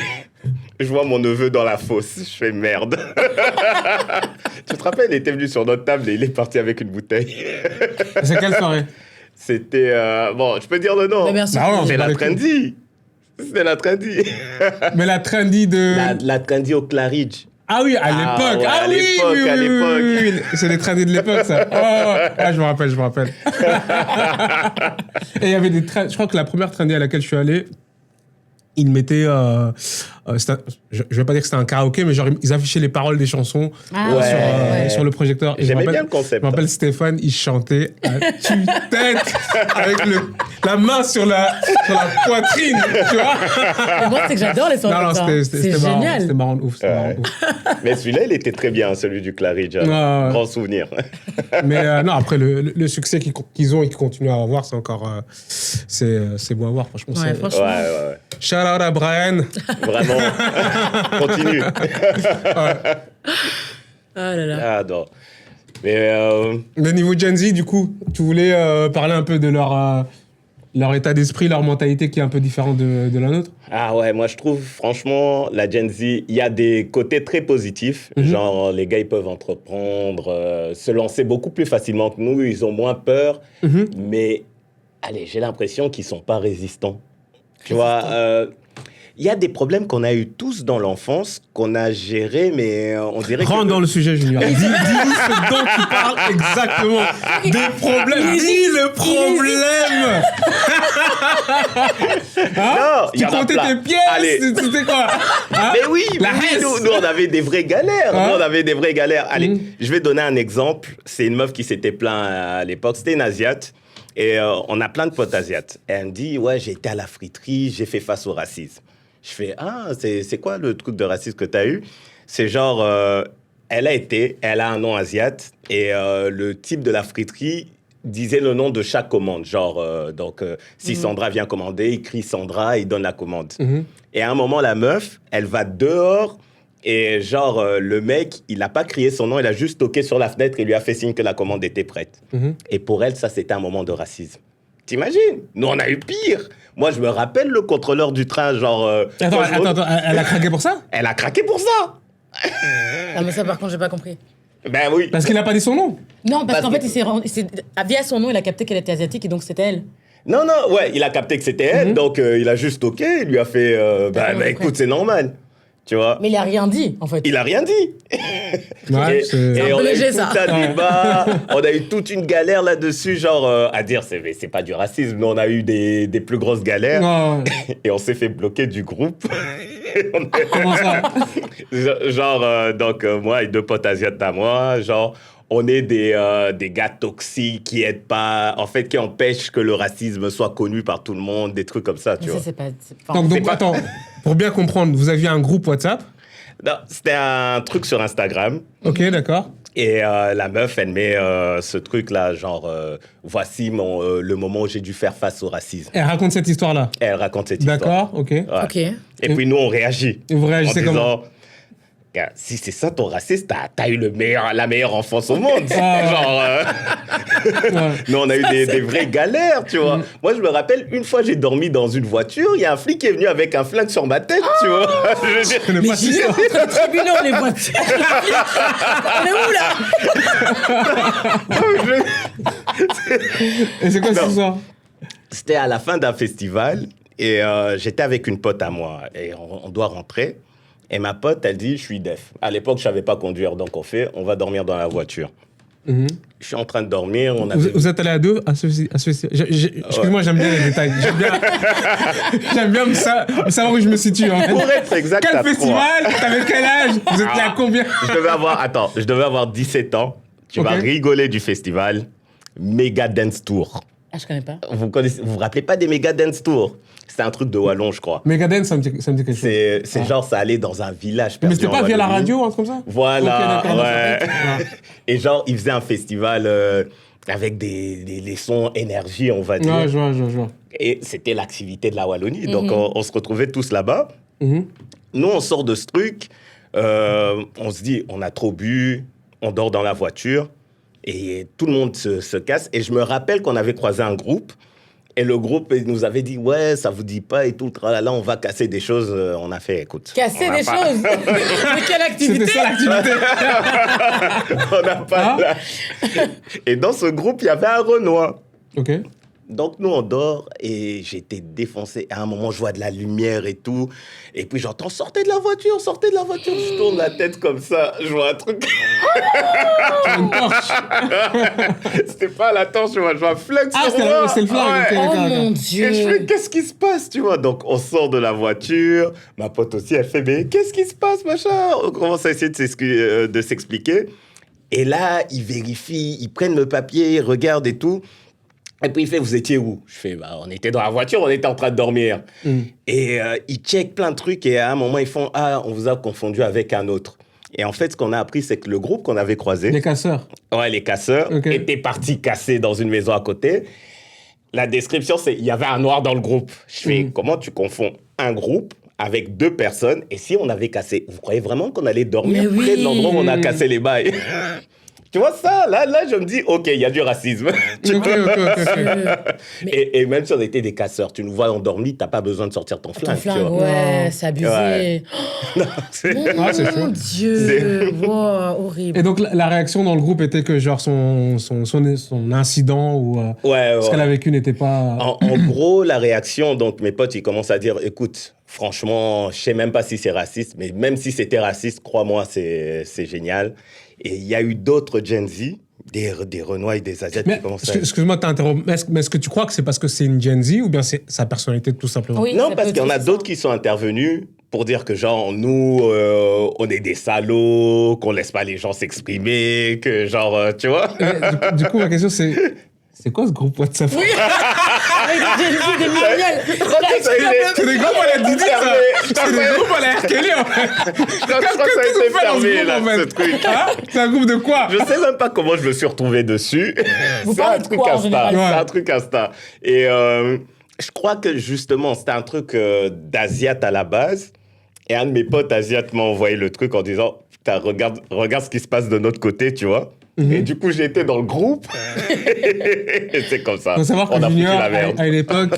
je vois mon neveu dans la fosse. Je fais merde. Tu te rappelles, il était venu sur notre table et il est parti avec une bouteille. C'est quelle soirée? C'était. Bon, je peux dire le nom. Mais bien sûr. Bah ouais, C'était la avec- trendy. C'était la trendy. Mais la trendy de. La trendy au Claridge. Ah oui, à l'époque. ouais, Ah à oui, l'époque, oui, à oui, l'époque. oui, oui. C'est les trendy de l'époque, ça. Oh, ah, je me rappelle. Et il y avait des je crois que la première trendy à laquelle je suis allé, ils mettaient. Je vais pas dire que c'était un karaoké, mais genre, ils affichaient les paroles des chansons Ah, Ouais. sur le projecteur. Et je me J'aimais rappelle- bien le concept. Je me rappelle Stéphane, il chantait à tue-tête avec la main sur la poitrine, tu vois. Mais moi, c'est que j'adore les soirées Non, comme ça. c'était C'est marrant. génial. C'était marrant de ouf. C'était marrant de ouf. Mais celui-là, il était très bien, celui du Claridge. Ouais. Grand souvenir. Mais non, après, le succès qu'ils ont et qu'ils continuent à avoir, c'est encore. C'est beau à voir, franchement. Ouais, c'est- franchement. Ouais. Shout out à Brian. Vraiment. Continue. Ah là là. Ah, non. Mais Le niveau Gen Z, du coup, tu voulais parler un peu de leur état d'esprit, leur mentalité qui est un peu différente de la nôtre? ah ouais, moi je trouve franchement la Gen Z, il y a des côtés très positifs, genre les gars ils peuvent entreprendre, se lancer beaucoup plus facilement que nous, ils ont moins peur, mais allez, j'ai l'impression qu'ils sont pas résistants. Tu vois, il y a des problèmes qu'on a eu tous dans l'enfance, qu'on a gérés, mais on dirait Rentre que... dans le sujet, Junior. Dis-nous ce dont tu parles exactement. Des problèmes. Dis le problème. Non, il y Tu en a comptais plein. tes pièces. Allez. C'était quoi? Hein? Mais oui, La oui, Hesse. nous, on avait des vraies galères. Hein? Nous, on avait des vraies galères. Allez, je vais donner un exemple. C'est une meuf qui s'était plaint à l'époque. C'était une Asiate. Et on a plein de potes asiates. Et elle me dit, ouais, j'ai été à la friterie, j'ai fait face au racisme. Je fais, ah, c'est quoi le truc de racisme que tu as eu? C'est genre, elle a un nom asiate. Et le type de la friterie disait le nom de chaque commande. Genre, si Sandra vient commander, il crie Sandra, il donne la commande. Et à un moment, la meuf, elle va dehors. Et genre, le mec, il n'a pas crié son nom, il a juste toqué sur la fenêtre et lui a fait signe que la commande était prête. Et pour elle, ça, c'était un moment de racisme. T'imagines? Nous, on a eu pire. Moi, je me rappelle le contrôleur du train, genre... Attends, quand je monte- elle a craqué pour ça? Elle a craqué pour ça. Ah, mais ça, par contre, j'ai pas compris. Ben oui. Parce qu'il n'a pas dit son nom. Non, parce Parce qu'en que- fait, via son nom, il a capté qu'elle était asiatique et donc c'était elle. Non, ouais, il a capté que c'était elle, donc il a juste toqué, il lui a fait... D'accord, bah, écoute, c'est normal. Tu vois? Mais il a rien dit, en fait. Il a rien dit. Ouais, c'est- Et un on peu a eu léger, tout ça. un débat, on a eu toute une galère là-dessus, genre à dire c'est pas du racisme, mais on a eu des plus grosses galères Non, et on s'est fait bloquer du groupe. comment ça? Moi et deux potes asiates à moi, genre on est des gars toxiques qui aident pas, en fait qui empêchent que le racisme soit connu par tout le monde, des trucs comme ça, tu Mais ça, vois. c'est pas. enfin, Donc, c'est pas- attends, pour bien comprendre, vous aviez un groupe WhatsApp. Non, c'était un truc sur Instagram. Ok, d'accord. Et la meuf, elle met ce truc-là, genre, voici le moment où j'ai dû faire face au racisme. Elle raconte cette histoire-là. Elle raconte cette histoire. D'accord, ok. Ouais. Ok. Et puis nous, on réagit. Et vous réagissez en disant, comment? Gars, si c'est ça ton racisme, t'as eu la meilleure enfance au monde. Ah, Genre, ouais. nous, on a eu des vraies galères, tu vois. Moi, je me rappelle, une fois, j'ai dormi dans une voiture, il y a un flic qui est venu avec un flingue sur ma tête, tu vois. Je veux dire, Je connais Mais pas cette j'ai histoire. entre les tribunaux, les voitures. On est où, là? Et c'est quoi cette Non. histoire? C'était à la fin d'un festival et j'étais avec une pote à moi et on doit rentrer. Et ma pote, elle dit, je suis def. À l'époque, je savais pas conduire, donc on va dormir dans la voiture. Mhm. Je suis en train de dormir. Vous êtes allés à deux à ce festival? Excuse-moi, j'aime bien les détails. J'aime bien me savoir où je me situe. En fait. Pour être exact, Quel à festival? T'avais quel âge? Vous étiez à combien? je devais avoir 17 ans. Tu vas rigoler du festival. Mega Dance Tour. Ah, je connais pas. Vous vous rappelez pas des Mega Dance Tour? C'était un truc de Wallon, je crois. Megadeth, ça me dit quelque chose. C'est genre, ça allait dans un village. Mais c'était perdu en pas via la Wallonie. radio ou un truc comme ça? Voilà, Ok, d'accord, ouais. d'accord. Et genre, ils faisaient un festival avec des sons énergie, on va dire. Ouais, je vois. Et c'était l'activité de la Wallonie. Donc, on se retrouvait tous là-bas. Mhm. Nous, on sort de ce truc. On se dit, on a trop bu. On dort dans la voiture. Et tout le monde se casse. Et je me rappelle qu'on avait croisé un groupe. Et le groupe nous avait dit, ouais, ça vous dit pas et tout. Là, on va casser des choses. On a fait, écoute. Casser on a des pas- choses. Mais quelle activité? C'était ça l'activité. On n'a pas Et dans ce groupe, il y avait un Renoir. Ok. Donc, nous, on dort et j'étais défoncé. À un moment, je vois de la lumière et tout. Et puis, j'entends, sortez de la voiture. Je tourne la tête comme ça. Je vois un truc. Une torche. C'était pas la torche, je vois un flingue Ah, sur moi. c'était le flingue. Ouais. Ok, Oh d'accord, mon d'accord. Dieu. Et je fais, qu'est-ce qui se passe, tu vois? Donc, on sort de la voiture. Ma pote aussi, elle fait, mais qu'est-ce qui se passe, machin? On commence à essayer de s'expliquer. Et là, ils vérifient, ils prennent le papier, ils regardent et tout. Et puis, il fait, vous étiez où? Je fais, bah, on était dans la voiture, on était en train de dormir. Et ils checkent plein de trucs et à un moment, ils font, ah, on vous a confondu avec un autre. Et en fait, ce qu'on a appris, c'est que le groupe qu'on avait croisé, Les casseurs. ouais, les casseurs, Ok. étaient partis casser dans une maison à côté. La description, c'est il y avait un noir dans le groupe. Je fais, comment tu confonds un groupe avec deux personnes? Et si on avait cassé, vous croyez vraiment qu'on allait dormir Mais près oui. de l'endroit où on a cassé les bails? Tu vois ça, là, je me dis, ok, il y a du racisme. Tu Ok. Et même si on était des casseurs, tu nous vois endormis, t'as pas besoin de sortir ton Ton flingue. tu flingue, vois. ouais, c'est abusé. Ouais. Non, Ah, c'est Mon chaud. Dieu. Wow, horrible. Et donc, la réaction dans le groupe était que, genre, son incident ou ouais, ce qu'elle a vécu n'était pas. En gros, la réaction, donc mes potes, ils commencent à dire, écoute, franchement, je sais même pas si c'est raciste, mais même si c'était raciste, crois-moi, c'est génial. Et il y a eu d'autres Gen Z, des Renois et des Asiates Mais, qui commencent à... excuse-moi de t'interrompre, mais est-ce que tu crois que c'est parce que c'est une Gen Z ou bien c'est sa personnalité tout simplement? Oui. Non, ça parce peut qu'il y en a être d'autres ça. qui sont intervenus pour dire que, genre, nous, on est des salauds, qu'on laisse pas les gens s'exprimer, que, genre, tu vois. Du coup, ma question, c'est quoi ce groupe WhatsApp? Avec des Gen Z, des millénials. C'est des groupes à la Didi, ça! C'est des groupes à la R. Kelly, en fait! Je crois que ça a été fermé, là, ce truc. Hein? C'est un groupe de quoi? Je sais même pas comment je me suis retrouvé dessus. Vous C'est un parlez de truc quoi, en Insta. général? C'est Ouais. un truc Insta. Et je crois que justement, c'était un truc d'Asiate à la base. Et un de mes potes asiates m'a envoyé le truc en disant, putain, regarde ce qui se passe de notre côté, tu vois. Et du coup, j'ai été dans le groupe. Et c'est comme ça. Il faut savoir On que a foutu Junior, la merde. à une époque,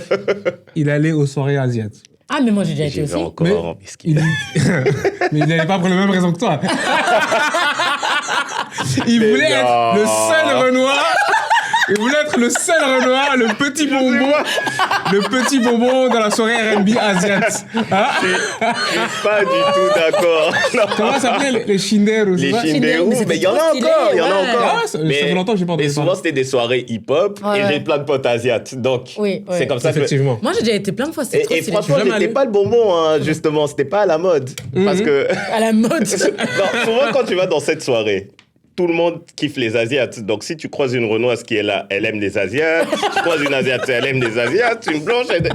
il allait aux soirées asiatiques. Ah, mais moi, j'ai déjà J'y été vais aussi. encore. Il... Mais il n'allait pas pour les mêmes raisons que toi. Il Mais voulait non. être le seul Renoir. Il voulait être le seul Renoir, le petit bonbon dans la soirée R&B asiate. Hein? Je suis pas du tout d'accord. Non. Comment ça s'appelait les Shinderu? Les c'est ça? Shinderu, mais c'était mais il y en a trop stylé, encore, il y en a ouais. encore. Ah, ça fait longtemps que j'ai pas entendu Mais souvent, parler. c'était des soirées hip-hop Ouais, et ouais. j'ai plein de potes asiates. Donc, Oui, ouais. c'est comme ça que... Effectivement. Moi, j'ai déjà été plein de fois. C'est trop Et stylé. franchement, jamais j'étais allé. pas le bonbon, hein, justement. C'était pas à la mode. Parce que... À la mode. Non, souvent, quand tu vas dans cette soirée, tout le monde kiffe les Asiates. Donc, si tu croises une Renoise qui est là, elle aime les Asiates. Tu croises une Asiate, elle aime les Asiates. Une blanche, elle...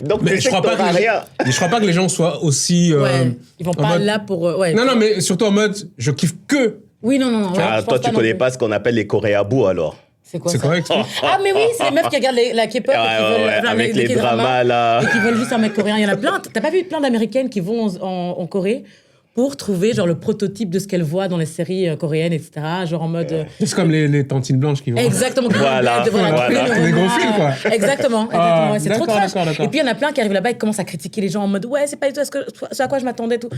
Donc, Mais tu sais que t'auras rien. je crois pas que les gens soient aussi. Ouais. Ils vont en pas mode- là pour. Ouais. Non, mais surtout en mode, je kiffe que Oui, non. ouais, Ah, je toi, pense tu non connais plus. pas ce qu'on appelle les coréabous, alors. C'est quoi C'est ça? correct. Ah, mais oui, c'est les meufs qui regardent la K-pop et qui veulent. enfin, avec les K-dramas, dramas, là. Et qui veulent juste un mec coréen. Il y en a plein. T'as pas vu plein d'américaines qui vont en Corée pour trouver genre le prototype de ce qu'elles voient dans les séries coréennes, etc. Genre en mode. C'est comme les tantines blanches qui vont. Exactement. Voilà. Les gros fils, quoi. Exactement. Ah, Ouais, c'est trop d'accord, trash. d'accord. Et puis il y en a plein qui arrivent là-bas et qui commencent à critiquer les gens en mode ouais, c'est pas du tout ce à quoi je m'attendais, tout.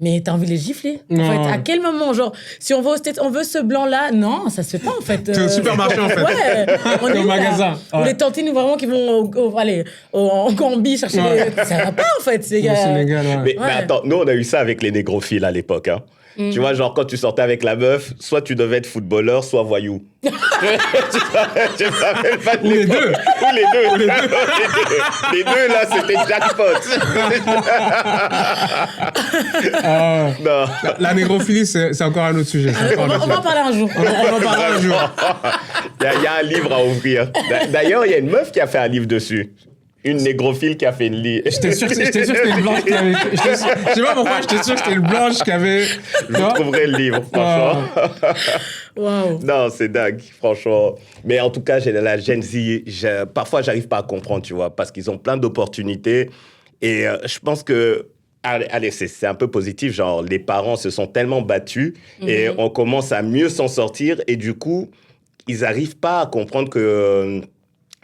Mais t'as envie de les gifler. En Non. fait, à quel moment, genre, si on va au States, on veut ce blanc-là, non, ça se fait pas en fait. C'est au supermarché, en fait. Ouais, on est Au où, là magasin. Ou Ouais. les tantines vraiment qui vont en Gambie chercher Ouais. ça va pas en fait, ces Au gars. Sénégal, ouais. Mais attends, nous, on a eu ça avec les négrophiles à l'époque. Hein. Tu vois, genre, quand tu sortais avec la meuf, soit tu devais être footballeur, soit voyou. tu te rappelles pas de Ou les l'époque? deux. Ou les deux. Les deux, là, c'était jackpot. Non. La négrophilie, c'est encore un autre sujet. On va en parler un jour. On en parlera un jour. Il y a un livre à ouvrir. D'ailleurs, il y a une meuf qui a fait un livre dessus. Une négrophile qui a fait une livre. J'étais sûr que c'était une blanche qui avait. Je sais pas pourquoi, j'étais sûr que c'était une blanche qui avait. Vous trouverez le livre, franchement. Waouh. Non, c'est dingue, franchement. Mais en tout cas, j'ai la Gen Z, parfois, j'arrive pas à comprendre, tu vois, parce qu'ils ont plein d'opportunités. Et je pense que, allez, c'est un peu positif, genre, les parents se sont tellement battus et on commence à mieux s'en sortir. Et du coup, ils n'arrivent pas à comprendre que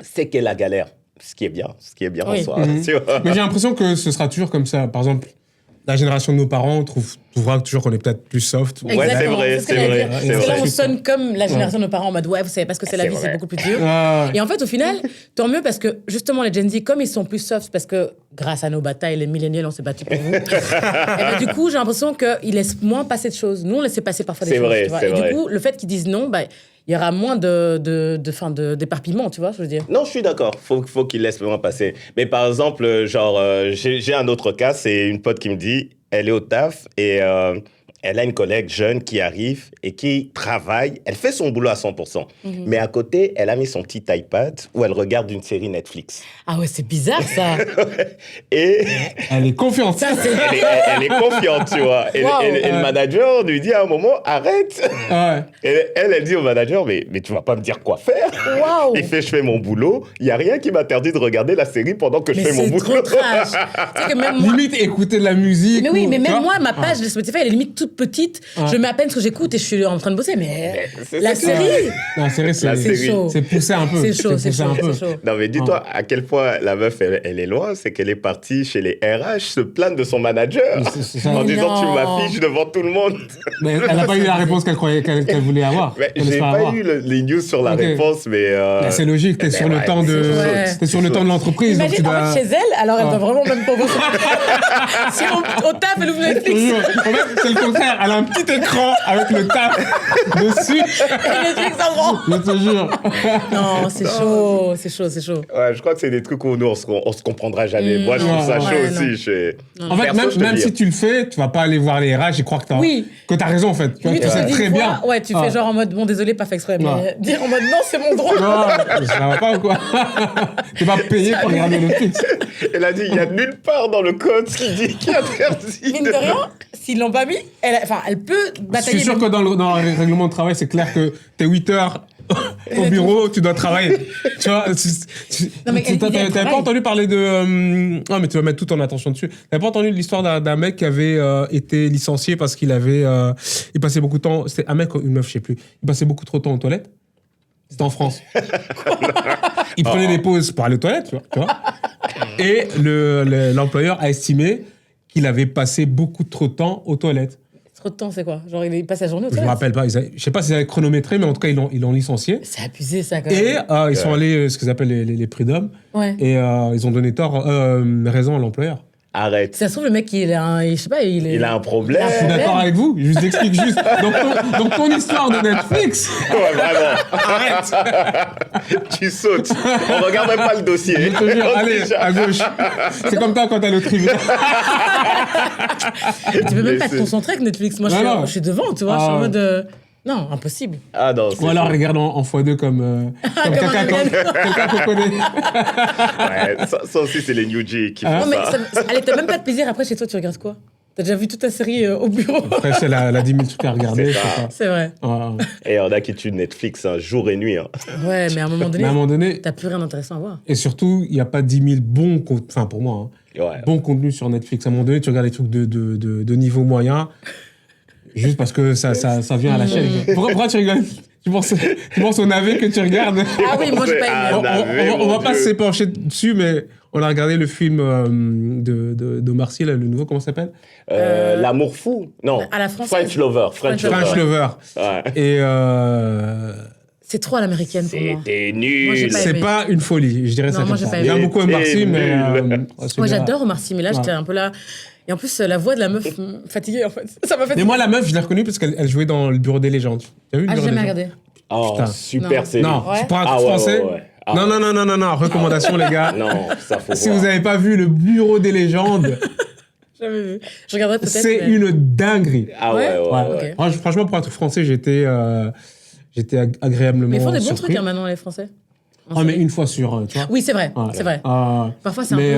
c'est qu'est la galère. Ce qui est bien en Oui. soi. Tu vois. Mais j'ai l'impression que ce sera toujours comme ça. Par exemple, la génération de nos parents trouvera toujours qu'on est peut-être plus soft. Ouais, Exactement, c'est ce que vrai, j'allais c'est dire. vrai, Parce que là, c'est on vrai. sonne comme la génération de nos parents en mode ouais, vous savez, parce que c'est la C'est vie, c'est vrai. beaucoup plus dur. Ah, Et en fait, au final, tant mieux parce que justement, les Gen Z, comme ils sont plus soft, parce que grâce à nos batailles, les millénials, on s'est battus pour vous. Et ben, du coup, j'ai l'impression qu'ils laissent moins passer de choses. Nous, on laissait passer parfois des C'est choses. vrai, tu vois. c'est Et vrai. du coup, le fait qu'ils disent non, bah, il y aura moins d'éparpillement, tu vois, je veux dire. Non, je suis d'accord. Faut qu'il laisse vraiment passer. Mais par exemple, genre, j'ai un autre cas. C'est une pote qui me dit, elle est au taf et elle a une collègue jeune qui arrive et qui travaille. Elle fait son boulot à 100%. Mais à côté, elle a mis son petit iPad où elle regarde une série Netflix. Ah ouais, c'est bizarre ça. Et elle est confiante. Ça, c'est. elle est confiante, tu vois. Et, Wow. et le manager lui dit à un moment, arrête. Ouais. Et elle dit au manager, mais tu vas pas me dire quoi faire. Waouh. Il fait, je fais mon boulot. Il y a rien qui m'interdit de regarder la série pendant que Mais je fais mon c'est boulot. trop trash. Tu sais que même moi. Limite écouter de la musique. Mais oui, ou- mais tu même vois. moi, ma page de Spotify, elle est limite toute petite. Je mets à peine ce que j'écoute et je suis en train de bosser. Mais c'est la ça. série, La série, La c'est série. chaud. c'est poussé un peu. C'est chaud, c'est poussé chaud, un peu. c'est chaud. Non, mais dis-toi à quel point la meuf, elle est loin. C'est qu'elle est partie chez les RH se plaindre de son manager C'est ça. en Mais disant tu non. m'affiches devant tout le monde. Mais elle n'a pas eu la réponse qu'elle croyait qu'elle voulait avoir. Mais qu'elle j'ai espérait pas avoir. eu les news sur la Ok. réponse, mais. Mais c'est logique, t'es mais sur le ouais, temps de, Ouais. t'es sur le temps de l'entreprise, donc tu Imagine, en dois. fait, chez elle, alors elle Ouais. doit vraiment même pas bosser. Si au taf, elle ouvre Je te Netflix. jure. En fait, c'est le contraire. Elle a un petit écran avec le taf dessus. Et Netflix en grand. Je te jure. Non, c'est chaud, c'est chaud, c'est chaud. Ouais, je crois que c'est des trucs où nous, on se comprendra jamais. Moi, je trouve ça non. chaud Ouais, aussi. non. En fait, Perso, je te même dis. si tu le fais, tu vas pas aller voir les RH et croire que Oui. t'as raison, en fait. Tu vois, Limite, tu tu te sais dis très une bien. fois, ouais, tu fais genre en mode, bon, désolé, pas fait exprès, mais Ouais. dire en mode, non, c'est mon droit. Non, ça va pas ou quoi? T'es pas payé pour regarder le film. Elle a dit il y a nulle part dans le code qui dit qu'il y a interdit. Mine de rien, s'ils l'ont pas mis, elle peut Je batailler. suis sûr que dans le règlement de travail, c'est clair que t'es 8 heures au bureau, tu dois travailler. Tu vois, Non, mais elle t'avais pas travaille. entendu parler de... Non, mais tu vas mettre toute ton attention dessus. T'avais pas entendu l'histoire d'un mec qui avait été licencié parce qu'il avait... il passait beaucoup de temps... C'était un mec ou une meuf, je sais plus. Il passait beaucoup trop de temps aux toilettes. C'était en France. Il prenait des pauses pour aller aux toilettes, tu vois. Et l'employeur a estimé qu'il avait passé beaucoup trop de temps aux toilettes. Trop de temps, c'est quoi? Genre, il passe la journée au Je me toilette. rappelle pas. Je sais pas s'ils avaient chronométré, mais en tout cas, ils l'ont licencié. C'est abusé, ça, quand même. Et ils sont allés, ce qu'ils appellent les prud'hommes, Ouais. et ils ont donné raison à l'employeur. Arrête. Si ça se trouve, le mec, il a je sais pas, Il a un problème. Je suis d'accord avec vous, je vous explique juste. Donc ton histoire de Netflix, Ouais, vraiment. arrête. Tu sautes. On regarde même pas le dossier. Je te jure, On allez, déjà- à gauche. C'est comme toi quand t'as le tribunal. Tu peux même Mais pas te c'est- concentrer avec Netflix. Moi, Non. je suis devant, tu vois. Je suis en Ah. mode. Non, impossible. Ah non, c'est Ou alors chaud. regarde en x2 comme Comme un quelqu'un qu'on connaît. Ouais, ça aussi, c'est les New G qui font Non, mais ça. allez, t'as même pas de plaisir. Après, chez toi, tu regardes quoi? T'as déjà vu toute ta série au bureau. Après, c'est la 10 000 trucs à regarder. C'est je sais ça. pas. C'est vrai. Ouais. Et il y en a qui tuent Netflix jour et nuit. Hein. Ouais, mais à un moment Mais donné, à un moment donné, t'as plus rien d'intéressant à voir. et surtout, il n'y a pas 10 000 bons contenus, enfin pour moi, Ouais. bons contenus sur Netflix. À un moment donné, tu regardes des trucs de niveau moyen, juste parce que ça vient à la chaîne. Pourquoi tu rigoles? Tu penses au navet que tu regardes? Ah oui, moi j'ai pas Ah, aimé. non. On va mon pas Dieu. s'épancher dessus, mais on a regardé le film d'Omar Sy, là, le nouveau, comment ça s'appelle? L'amour fou. Non. À la française. French Lover. French French French Lover. Lover. Ouais. Et C'est trop à l'américaine pour moi. C'était Moi, j'ai nul. pas c'est aimé. pas une folie, je dirais ça Non, moi, comme j'ai ça. pas J'aime aimé. beaucoup Omar Sy, mais... Nul. ouais, Moi, celui-là- j'adore Omar Sy, mais là, Ouais. j'étais un peu là. Et en plus, la voix de la meuf fatiguée, en fait. Ça m'a Mais fatiguée. moi, la meuf, je l'ai reconnue parce qu'elle jouait dans Le Bureau des légendes. T'as vu Le Ah, j'ai Bureau des jamais légendes? regardé. Oh, Putain. super Non. série. Non, Ouais. c'est pas un Ah truc ouais, français. ouais, ouais. Ah Non, non, recommandation, les gars. Non, ça faut Si voir. vous n'avez pas vu Le Bureau des légendes, Jamais vu. Je regarderai peut-être. c'est mais- une dinguerie. Ah ouais, ouais, Ouais, ouais. ok. Franchement, pour un truc français, j'étais agréablement Mais ils font des bons surpris. trucs hein, maintenant, les Français. En Ah, mais série. une fois sur, tu vois. Oui, c'est vrai. Ouais. C'est vrai. Parfois, c'est un Mais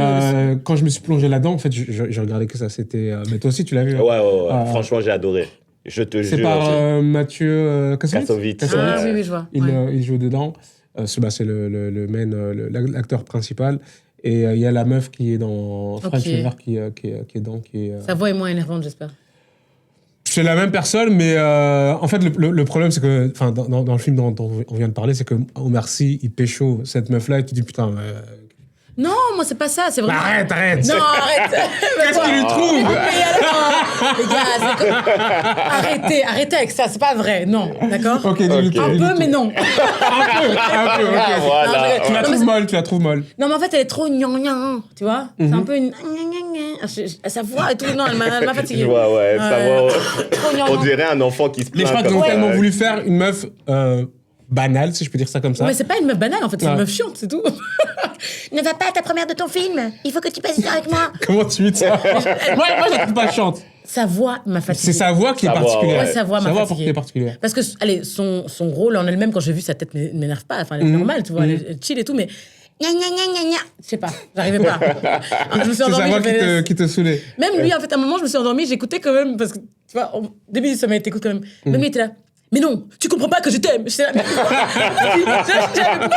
peu. quand je me suis plongé là-dedans, en fait, je regardais que ça. C'était. Mais toi aussi, tu l'as vu. hein. Ouais. Ah. Franchement, j'ai adoré. Je te C'est jure. par Mathieu Kassovitz. Ah oui, je vois. Ouais. Il joue dedans. C'est l'acteur principal. Et il y a la meuf qui est dans French Ok. Lover qui est dedans. Sa voix est moins énervante, j'espère. C'est la même personne, mais en fait, le problème, c'est que dans le film dont on vient de parler, c'est que Omar Sy, il pécho cette meuf-là et tu te dis putain. Non, moi, c'est pas ça. C'est vraiment. Arrête. Non, arrête. Qu'est-ce qu'il lui trouve? Mais alors, les gars, c'est comme- arrêtez avec ça. C'est pas vrai. Non, d'accord. Ok, dis-lui Ok. tout, Un dis-lui peu, tout. mais non. Un peu, ok. Ah, voilà. Non, je- Tu la Non, trouves mais molle, tu la trouves molle. Non, mais en fait, elle est trop gnan, tu vois. C'est un peu une. Sa voix et tout. Non, elle m'a fatiguée. Je vois, ouais. Ça va. Trop On dirait un enfant qui se Les plaint. je crois qu'ils comme ont ça. tellement voulu faire une meuf banale, si je peux dire ça comme ça. Mais c'est pas une meuf banale, en fait. C'est Ouais. une meuf chiante, c'est tout. Ne va pas à ta première de ton film. Il faut que tu passes du temps avec moi. Comment tu dis ça? Moi, je la trouve pas chante. Sa voix m'a fatiguée. C'est sa voix qui est Sa voix, particulière. Ouais, sa voix m'a fatiguée. qui est particulière. Parce que, allez, son rôle en elle-même, quand j'ai vu sa tête, ne m'énerve pas. Enfin, elle est normale, tu vois, elle est chill et tout, mais. Gna, gna, gna, gna, gna. Je sais pas, j'arrivais pas. Alors, je me suis C'est sa endormie. voix j'ai fait- qui te saoulait. Même lui, en fait, à un moment, je me suis endormie, j'écoutais quand même, parce que, tu vois, au début du sommeil, t'écoutes quand même. Même lui était là. Mais non, tu comprends pas que je t'aime. J'étais là, mais pourquoi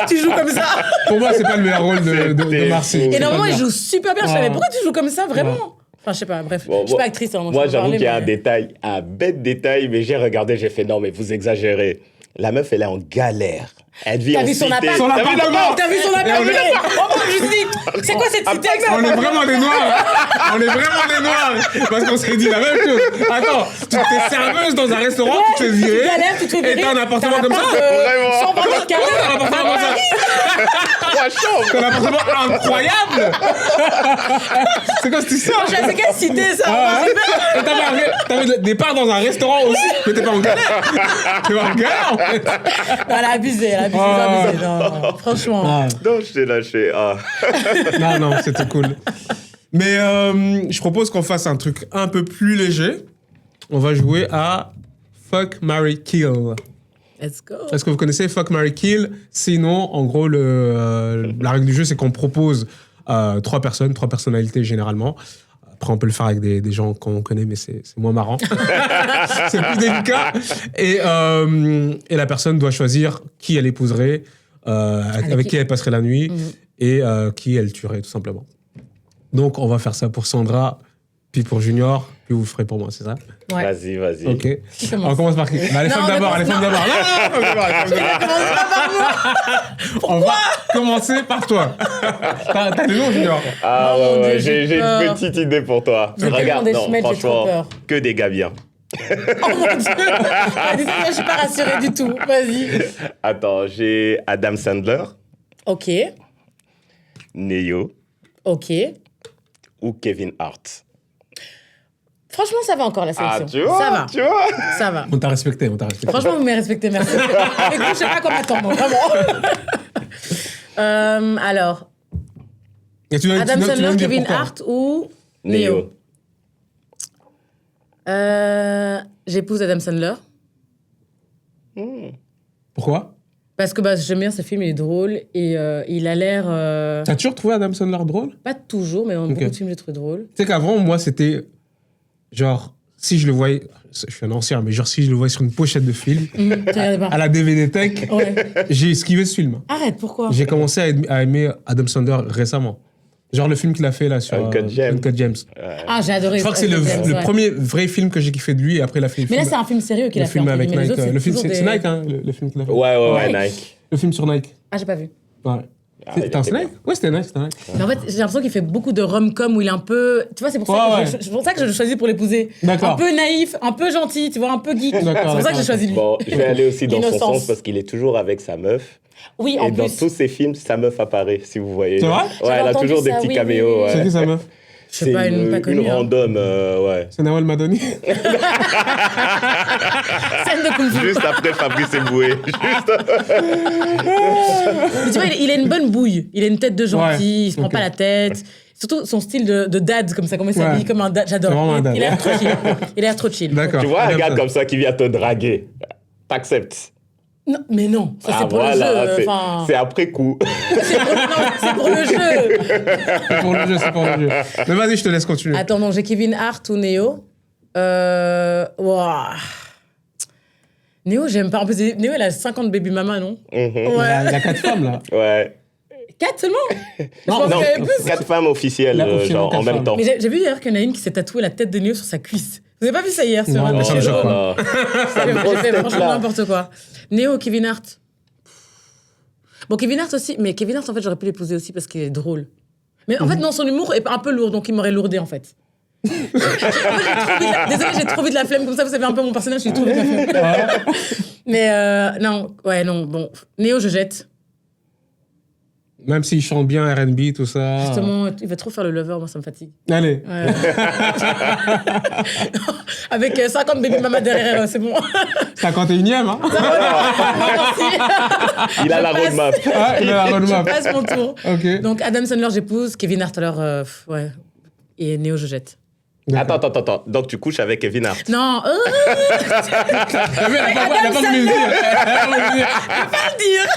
tu joues comme ça? Pour moi, c'est pas le meilleur rôle de Marseille. Et C'est normalement, pas il bien. joue super bien. Je savais, Ouais. pourquoi tu joues comme ça, vraiment? Enfin, je sais pas, bref. Bon, Je suis pas actrice, hein, donc Moi, je peux j'avoue parler, qu'il y a un mais- détail, un bête détail, mais j'ai regardé, j'ai fait non, mais vous exagérez. La meuf, elle est en galère. Elle vit T'as en vu son cité. appart? Son T'as vu appartement. l'appart? T'as vu son Et on est- appart? Oh, je me suis dit, c'est quoi cette cité avec ça? On est vraiment des noirs. On est vraiment des noirs. Parce qu'on s'est dit la même chose. Attends, tu t'es serveuse dans un restaurant, tu te fais virer. Tu galères, tu te fais Et virer. t'as un appartement comme ça. Vraiment. 120 mètres carrés. T'as un appartement comme ça. Trois chambres. T'as un appartement incroyable. C'est quoi cette histoire? C'est quelle cité, ça? Ah, ouais. Et t'avais des parts dans un restaurant aussi, mais t'es pas en galère. T'es pas en galère en fait. Elle a abusé, Ah. Non, franchement. Non, je t'ai lâché. Ah. Non, c'était cool. Mais je propose qu'on fasse un truc un peu plus léger. On va jouer à Fuck, Marry, Kill. Let's go. Est-ce que vous connaissez Fuck, Marry, Kill? Sinon, en gros, la règle du jeu, c'est qu'on propose 3 personnes, 3 personnalités généralement. Après, on peut le faire avec des gens qu'on connaît, mais c'est moins marrant. C'est plus délicat. Et la personne doit choisir qui elle épouserait, avec qui elle passerait la nuit, et qui elle tuerait, tout simplement. Donc, on va faire ça pour Sandra, puis pour Junior, puis vous le ferez pour moi, c'est ça? Ouais. Vas-y. Ok. Qui commence? On commence par qui? Bah, les Non, femmes d'abord, les femmes non. d'abord. Non, les femmes d'abord. On va commencer par toi. T'as des noms, Junior? Ah Oh, mon ouais, Dieu, j'ai j'ai une peur. petite idée pour toi. J'ai tellement Regarde, des non, schmettes, j'ai trop franchement, peur. que des gars bien. Oh mon Dieu. Désolée, je suis pas rassurée du tout. Vas-y. Attends, j'ai Adam Sandler, Ok. Neo Ok. ou Kevin Hart. Franchement, ça va encore la sélection. Ah, tu vois, Ça va. tu vois. Ça va. On t'a respecté. Franchement, vous m'avez respecté, merci. Avec vous, je sais pas quoi m'attendre, vraiment. Alors, Et tu dois- Adam tu dois- tu dois Sandler, me dire Kevin pourquoi. Hart ou Neo? J'épouse Adam Sandler. Pourquoi? Parce que j'aime bien ce film, il est drôle et il a l'air. T'as toujours trouvé Adam Sandler drôle? Pas toujours, mais dans beaucoup de films, j'ai trouvé drôle. Tu sais qu'avant, moi, c'était genre, si je le voyais, je suis un ancien, mais genre, si je le voyais sur une pochette de film, Tu regardais pas. à la DVD Tech, Ouais. j'ai esquivé ce film. Arrête, pourquoi? J'ai commencé à aimer Adam Sandler récemment. Genre le film qu'il a fait là sur Uncut Gems. Uncut Gems. Ah, j'ai adoré. Je crois que c'est le premier vrai film que j'ai kiffé de lui et après il a fait le Mais là, film. c'est un film sérieux qu'il Le a fait. film entre avec guillemets. Les Nike. autres, Le film, toujours c'est des- Nike, hein, le film qu'il a fait. Ouais, Nike. Nike. Le film sur Nike. Ah, j'ai pas vu. Ouais. Ah, C'était il un était Nike? Ouais, c'était Nike. Mais en fait, j'ai l'impression qu'il fait beaucoup de rom-com où il est un peu. Tu vois, c'est pour, Ouais, c'est pour ça que je le choisis pour l'épouser. D'accord. Un peu naïf, un peu gentil, tu vois, un peu geek. C'est D'accord, pour ça que j'ai choisi lui. Bon, je vais aller aussi dans son L'innocence. sens parce qu'il est toujours avec sa meuf. Oui, Et en dans plus. tous ses films, sa meuf apparaît, si vous voyez. C'est vrai? Ouais, J'avais elle a entendu toujours des ça, petits oui, caméos. oui. Ouais. C'est qui sa meuf? Je sais pas, une pas connue. Une hein. random, ouais. C'est Nawal Madani. Scène de Kung Fu. Juste après Fabrice Eboué. Juste... Mais tu vois, il a une bonne bouille. Il a une tête de gentil, Ouais, il se prend ok. pas la tête. Surtout son style de dad, comme ça, comment il s'habille, Ouais. comme un dad. J'adore. C'est vraiment un dad. Il a l'air trop chill. Il a l'air trop chill. D'accord. Tu vois un Adam gars Sandler. comme ça qui vient te draguer. T'acceptes. Non, mais non, ça c'est pour le voilà, jeu. c'est Enfin, c'est après coup. c'est pour le jeu. C'est pour le jeu, c'est pour le jeu. Mais vas-y, je te laisse continuer. Attends, donc j'ai Kevin Hart ou Neo. Ouah. Neo, j'aime pas. En plus, Neo, elle a 50 baby mama, non? Mhm. Il y a 4 femmes là. Ouais. 4 seulement? Non, Je pensais Non, qu'il y avait plus. 4 femmes officielles, Là, officiellement, genre en quatre même femmes. temps. Mais j'ai vu hier qu'il y en a une qui s'est tatouée la tête de Neo sur sa cuisse. Vous avez pas vu ça hier sur Non, mais ça me choque pas. J'ai fait franchement n'importe quoi. Neo, Kevin Hart. Bon, Kevin Hart aussi, mais Kevin Hart, en fait, j'aurais pu l'épouser aussi parce qu'il est drôle. Mais en fait, non, son humour est un peu lourd, donc il m'aurait lourdé, en fait. Désolée, j'ai trop vite la flemme, comme ça, vous savez un peu mon personnage, j'ai trop vite la flemme. Mais non, ouais, non, bon. Néo, je jette. Même s'il chante bien R&B, tout ça. Justement, il va trop faire le lover, moi, ça me fatigue. Allez. Ouais. Avec 50 bébés mamas derrière, c'est bon. 51e, hein? Il a la passe. roadmap. Ah, il a la Je roadmap. passe mon tour. Ok. Donc, Adam Sandler, j'épouse. Kevin Hart, alors, ouais. Et Néo, je jette. Attends. Donc tu couches avec Kevin Hart. Non, Ah, mais elle a pas voulu le dire. Elle a pas voulu le dire. pas le dire.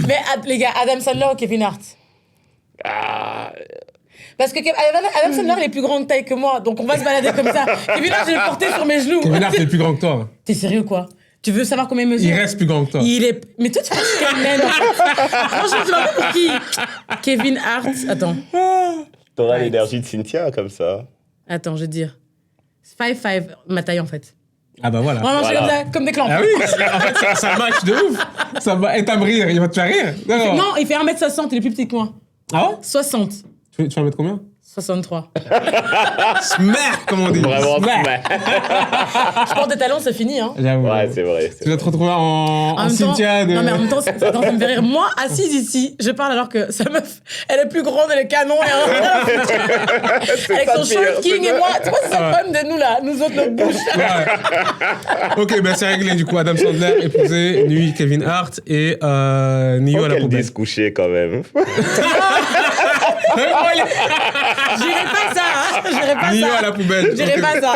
Mais les gars, Adam Sandler ou Kevin Hart? Ah, Parce que Adam Sandler, il est plus grand de taille que moi, donc on va se balader comme ça. Kevin Hart, je vais le porter sur mes genoux. Kevin Hart est plus grand que toi. T'es sérieux, quoi? Tu veux savoir combien il mesure? Il reste plus grand que toi. Il est... Mais toi, tu penses qu'il est naine, en fait. Franchement, tu m'as pas pour qui? Kevin Hart. t'auras Right. l'énergie de Cynthia comme ça. Attends, je vais te dire. 5'5", ma taille, en fait. Ah bah voilà. On va manger Voilà. comme des clampes. Ah oui, en fait, ça match de ouf. Ça va, et t'as me rire, il va te faire rire. Non. Non, il fait 1m60, il est plus petit que moi. Ah ouais? 60. Tu vas mettre combien? 63. Smack, comme on dit. Vraiment, Smack. ouais. Je porte des talons, c'est fini, hein. J'avoue. Ouais, c'est vrai. Tu vas te retrouver en En même temps- Cynthia de... Non, mais en même temps, attends, ça me fait rire. Moi, assise ici, je parle alors que sa meuf, elle est plus grande, elle est canon. Avec ça son le pire, short king c'est et ça. moi. Tu vois, c'est ça le problème de nous, là. Nous autres, notre bouche. Ouais. Ok, ben c'est réglé du coup. Adam Sandler, épousé, nuit, Kevin Hart et Nio Faut à la qu'elle poubelle. dise coucher quand même. J'irai pas ça, hein. J'irai pas Nio à ça. la poubelle. J'irai Ok. pas ça.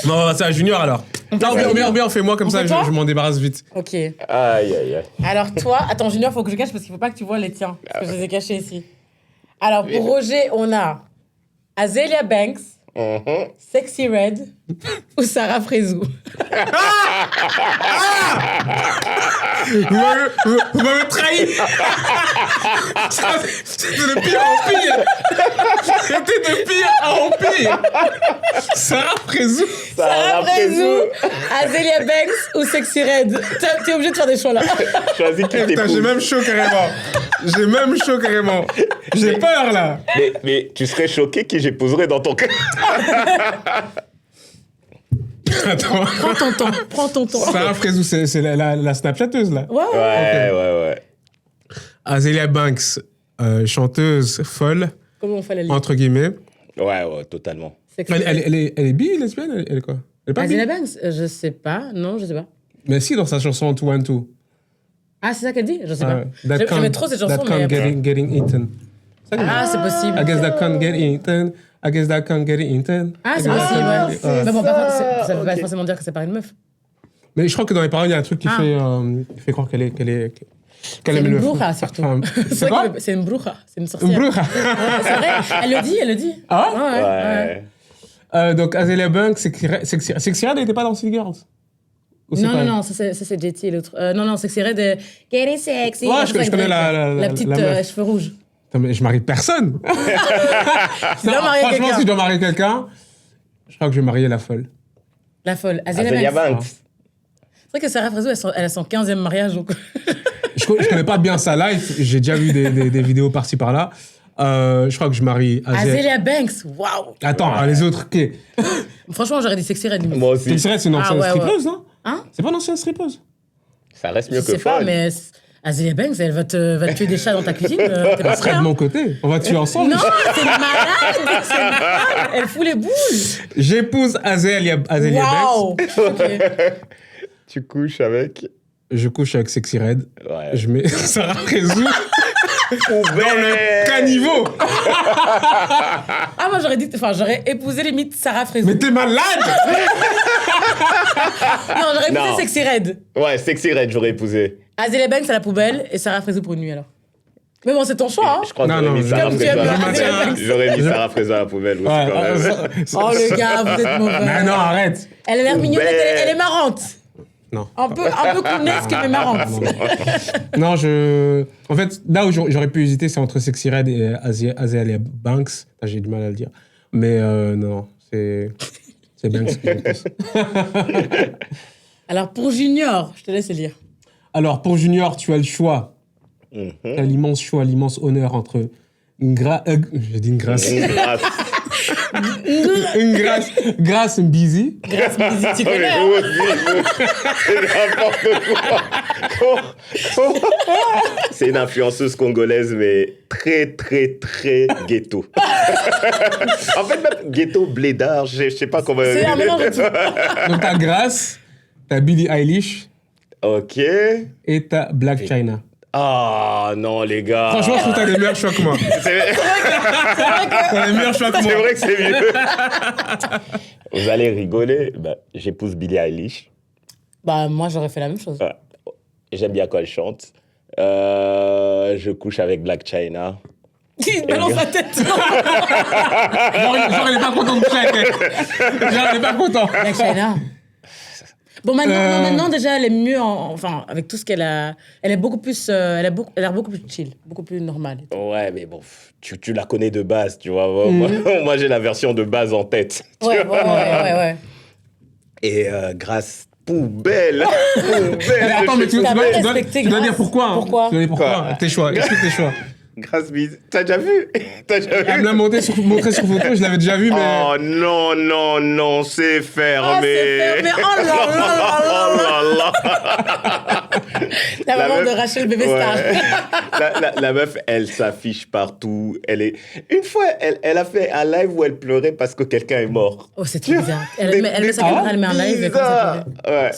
Non, c'est à Junior alors. Non, bien, on fait moi comme On ça, fait toi je m'en débarrasse vite. Ok. Aïe, aïe, aïe. Alors, toi, attends, Junior, faut que je cache parce qu'il faut pas que tu vois les tiens. Parce que je les ai cachés ici. Alors, pour Roger, on a Azealia Banks, Mhm. Sexy Red ou Sarah Frézou. Vous m'avez trahi. C'était de pire en pire. C'était de pire en pire. Sarah Frézou. Sarah Frézou, Azealia Banks ou Sexy Red. T'es obligé de faire des choix là. Choisis qui Putain, t'épouse. j'ai même chaud carrément. J'ai peur là. Mais tu serais choqué qui j'épouserais dans ton cœur. Attends. Prends ton temps. Sarah Frézou, c'est la Snapchatteuse là. Ouais. Ouais. Azealia Banks, chanteuse folle, Comment on fait la liste? entre guillemets. Ouais, totalement. Sexy Elle Red. est bi, lesbienne? Elle est quoi? Elle est pas bi? Azealia Banks, je sais pas. Non, je sais pas. Mais si, dans sa chanson 212. Ah, c'est ça qu'elle dit? Je sais Ah pas. ouais. J'aimais trop cette chanson, That can't mais... getting eaten. Ça, Ah, c'est possible. I guess that can't get eaten. I guess that can't get eaten. Ah, c'est I guess possible, that ouais. can't get- Mais bon, ça veut pas ok. forcément dire que c'est par une meuf. Mais je crois que dans les paroles, il y a un truc qui Ah. fait croire qu'elle est... Qu'elle C'est aime une le bruja, surtout. Enfin, C'est c'est quoi? c'est une bruja, c'est une Une sorcière. bruja. Ouais, c'est vrai, elle le dit. Ah ouais? Ouais. Donc, Azealia Banks, Sexy Red n'était pas dans City Girls? Ou c'est pas elle? Non, ça c'est JT, l'autre. Non, Sexy Red de Get It Sexy. Ouais, je connais la petite la meuf. cheveux rouges. Attends, mais je marie personne. Tu dois marier Franchement, quelqu'un. si je dois marier quelqu'un, je crois que je vais marier la folle. La folle. Azealia Azealia Banks. Banks. C'est vrai que Sarah Frézou, elle a son 15e mariage. Donc... Je connais pas bien sa life. J'ai déjà vu des vidéos par-ci par-là. Je crois que je marie Azealia Banks, waouh. Attends, les autres, ok. Franchement, j'aurais dit Sexy Red. limite. Moi aussi. Sexy Red, c'est une ancienne ouais, strippeuse, non? Hein? C'est pas une ancienne strippeuse? Ça reste Je mieux que sais pas, folle. mais Azealia Banks, elle va te tuer des chats dans ta cuisine. T'es pas Elle serait prêt, de hein? mon côté. On va tuer ensemble. Non, c'est une malade. C'est une femme. Elle fout les boules. J'épouse Azealia Banks. Waouh. Ok. Tu couches avec. Je couche avec Sexy Red. Ouais. Je mets Sarah Frézou dans le Poubelle. caniveau. Ah, moi, j'aurais épousé limite Sarah Frézou. Mais t'es malade! Non, j'aurais épousé Non. Sexy Red. Ouais, Sexy Red, j'aurais épousé. Azealia Banks à la poubelle et Sarah Frézou pour une nuit, alors. Mais bon, c'est ton choix, hein. Je crois que Non, j'aurais non, mis Sarah comme tu Frézou as à mis la Azealia poubelle. Banks. J'aurais mis Sarah Frézou à la poubelle aussi, quand même. Oh, le gars, vous êtes mauvais. Mais non, arrête. Elle a l'air mignonnette, Poubelle. elle est marrante. Non. Un peu clownesque, mais marrante. Non, En fait, là où j'aurais pu hésiter, c'est entre Sexy Red et Azealia Banks. J'ai du mal à le dire. Mais non, c'est Banks que j'épouse. Alors, pour Junior, je te laisse lire. Alors, pour Junior, tu as le choix. Tu as l'immense choix, l'immense honneur entre j'ai dit une grâce. Grâce Mbizi. Grâce Mbizi, tu connais, Mais hein? vous aussi, c'est n'importe quoi. C'est une influenceuse congolaise, mais très, très, très ghetto. En fait, même ghetto blédard, je sais pas comment... C'est un mélange de tout. Donc, t'as Grâce, t'as Billie Eilish Ok. et t'as Black China. Ah non, les gars. Franchement, je trouve que t'as des meilleurs choix que moi. C'est T'as des meilleurs choix que moi. vrai que c'est mieux. Vous allez rigoler. Bah, j'épouse Billie Eilish. Bah, moi, j'aurais fait la même chose. Ouais. J'aime bien quand elle chante. Je couche avec Black China. Il balance la tête. Genre, il est pas content de check. Genre, il est pas content. Black China. Bon, maintenant, déjà, elle est mieux, enfin, avec tout ce qu'elle a. Elle est beaucoup plus. Elle a l'air beaucoup plus chill, beaucoup plus normale. Ouais, mais bon, tu la connais de base, tu vois. Moi, j'ai la version de base en tête. tu Ouais. vois. Et grâce poubelle. Mais attends, mais tu T'as dois pas respecté dire Grâce. pourquoi. Hein. Pourquoi Tu dois dire pourquoi. Quoi Tes choix. Explique tes choix. Grâce bise. T'as déjà vu? Elle me l'a montré sur photo, je l'avais déjà vu, mais. Oh non, c'est fermé. Ah, c'est fermé. Oh là là là là. Oh là. La maman meuf- de Rachel Bébé Ouais. Star. La meuf, elle s'affiche partout. Une fois, elle a fait un live où elle pleurait parce que quelqu'un est mort. Oh, c'est trop bizarre. Elle met sa caméra, elle met un live et comme ça. Ouais.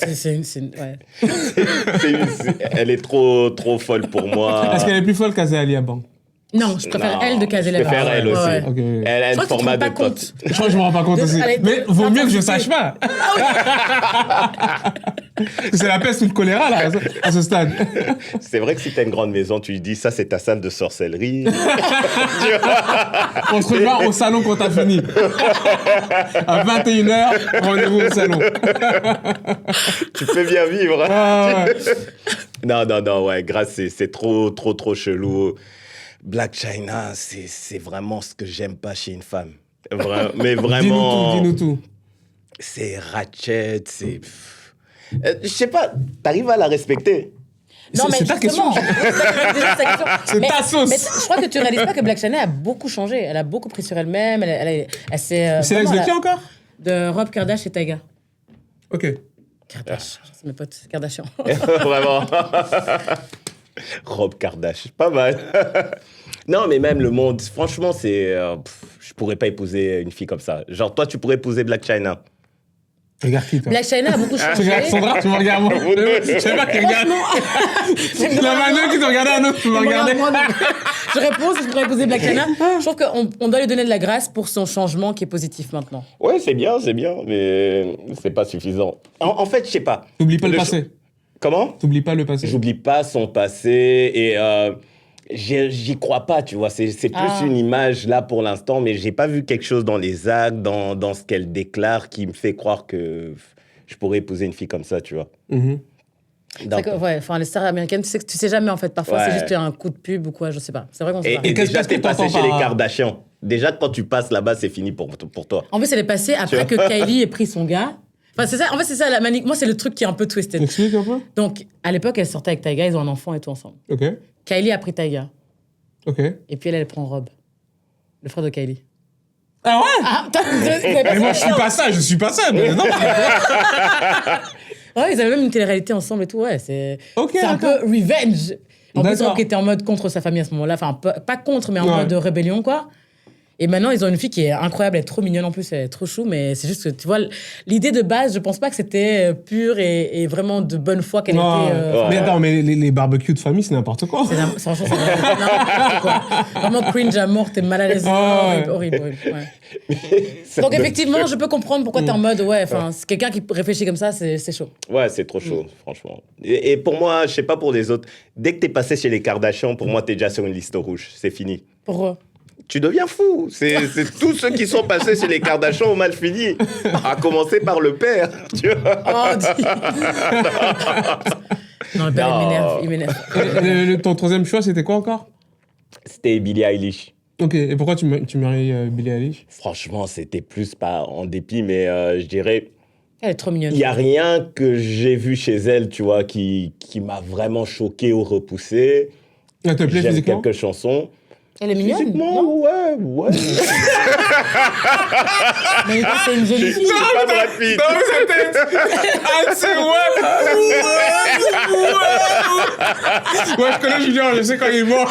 Elle est trop folle pour moi. Est-ce qu'elle est plus folle qu'Azealia Banks? Non, je préfère Non, elle de caser je la préfère elle aussi. Ok. Elle a Je un crois que tu te format rends de pas compte. pote. Je crois que je me rends pas compte aussi. Allez, Mais vaut mieux que je l'intensité. sache pas. C'est la peste ou le choléra, là, à ce stade. C'est vrai que si t'as une grande maison, tu lui dis ça, c'est ta salle de sorcellerie. On se revoit au salon quand t'as fini. À 21h, rendez-vous au salon. Tu peux bien vivre. Ah, ouais. Non, ouais, grâce, c'est trop chelou. Black China, c'est vraiment ce que j'aime pas chez une femme. Mais vraiment. Dis-nous tout. C'est ratchet, c'est. Je sais pas, t'arrives à la respecter. Non, mais C'est ta justement, question. déjà, c'est ta question. C'est ta sauce. Mais je crois que tu réalises pas que Black China a beaucoup changé. Elle a beaucoup pris sur elle-même. Elle s'est. C'est l'ex de qui encore? De Rob Kardashian et Tyga. Ok. Kardashian, c'est mes potes, Kardashian. Vraiment. Rob Kardashian, pas mal. Non, mais même le monde, franchement, c'est. Je pourrais pas épouser une fille comme ça. Genre, toi, tu pourrais épouser Black China. Regarde qui, toi? Black China a beaucoup Tu changé. regardes Sandra, tu me regardes moi. Je sais pas qui regarde. La manière qui te regardait un autre, tu me regardais. Je réponds, je pourrais épouser Black China. Je trouve qu'on doit lui donner de la grâce pour son changement qui est positif maintenant. Ouais, c'est bien, mais c'est pas suffisant. En fait, je sais pas. N'oublie pas le Le passé. Comment? T'oublies pas le passé. J'oublie pas son passé et j'y crois pas, tu vois. C'est plus une image là pour l'instant, mais j'ai pas vu quelque chose dans les actes, dans ce qu'elle déclare qui me fait croire que je pourrais épouser une fille comme ça, tu vois. C'est que, ouais, enfin, les stars américaines, tu sais jamais en fait. Parfois, c'est juste un coup de pub ou quoi, je sais pas. C'est vrai qu'on sait pas. Et déjà, qu'est-ce que t'es passé t'entends chez les par- Kardashians. Déjà, quand tu passes là-bas, c'est fini pour toi. En plus, elle est passée après que Kylie ait pris son gars. Enfin, c'est ça, en fait, c'est ça la manique. Moi, c'est le truc qui est un peu twisted. Explique un peu. Donc, à l'époque, elle sortait avec Tyga, ils ont un enfant et tout ensemble. Ok. Kylie a pris Tyga. Ok. Et puis elle prend Rob, le frère de Kylie. Ah ouais. Mais moi, je suis pas ça. Mais non. Ouais, ils avaient même une télé-réalité ensemble et tout, ouais. C'est Ok, un d'accord. peu revenge. En plus, D'accord. Rob qui était en mode contre sa famille à ce moment-là. Enfin, pas contre, mais en Ouais. mode de rébellion, quoi. Et maintenant, ils ont une fille qui est incroyable, elle est trop mignonne en plus, elle est trop chou, mais c'est juste que, tu vois, l'idée de base, je pense pas que c'était pur et vraiment de bonne foi qu'elle Non. était. Mais attends, mais les barbecues de famille, c'est n'importe quoi. Franchement, c'est n'importe quoi. Vraiment cringe à mort, t'es mal à l'aise. Ouais. Horrible. Ouais. Donc, effectivement, je peux comprendre pourquoi t'es en mode, ouais, enfin, c'est quelqu'un qui réfléchit comme ça, c'est chaud. Ouais, c'est trop chaud, franchement. Et pour moi, je sais pas pour les autres, dès que t'es passé chez les Kardashians, pour moi, t'es déjà sur une liste rouge. C'est fini. Pourquoi? Tu deviens fou. C'est tous ceux qui sont passés chez les Kardashians ont mal fini. À commencer par le père, tu vois. Oh, non, le père, Non. il m'énerve. Ton troisième choix, c'était quoi encore? C'était Billie Eilish. Ok. Et pourquoi tu maries Billie Eilish? Franchement, c'était plus pas en dépit, mais je dirais, Elle est trop mignonne. il n'y a rien que j'ai vu chez elle, tu vois, qui m'a vraiment choqué ou repoussé. Elle te plaît J'aime physiquement? quelques chansons. Elle est mignonne. Physiquement, non ouais. Mais c'est une jolie Je fille. suis pas Brad Pitt. Non, mais sa tête. Ah, c'est ouais, je connais Julien, je sais quand il est mort.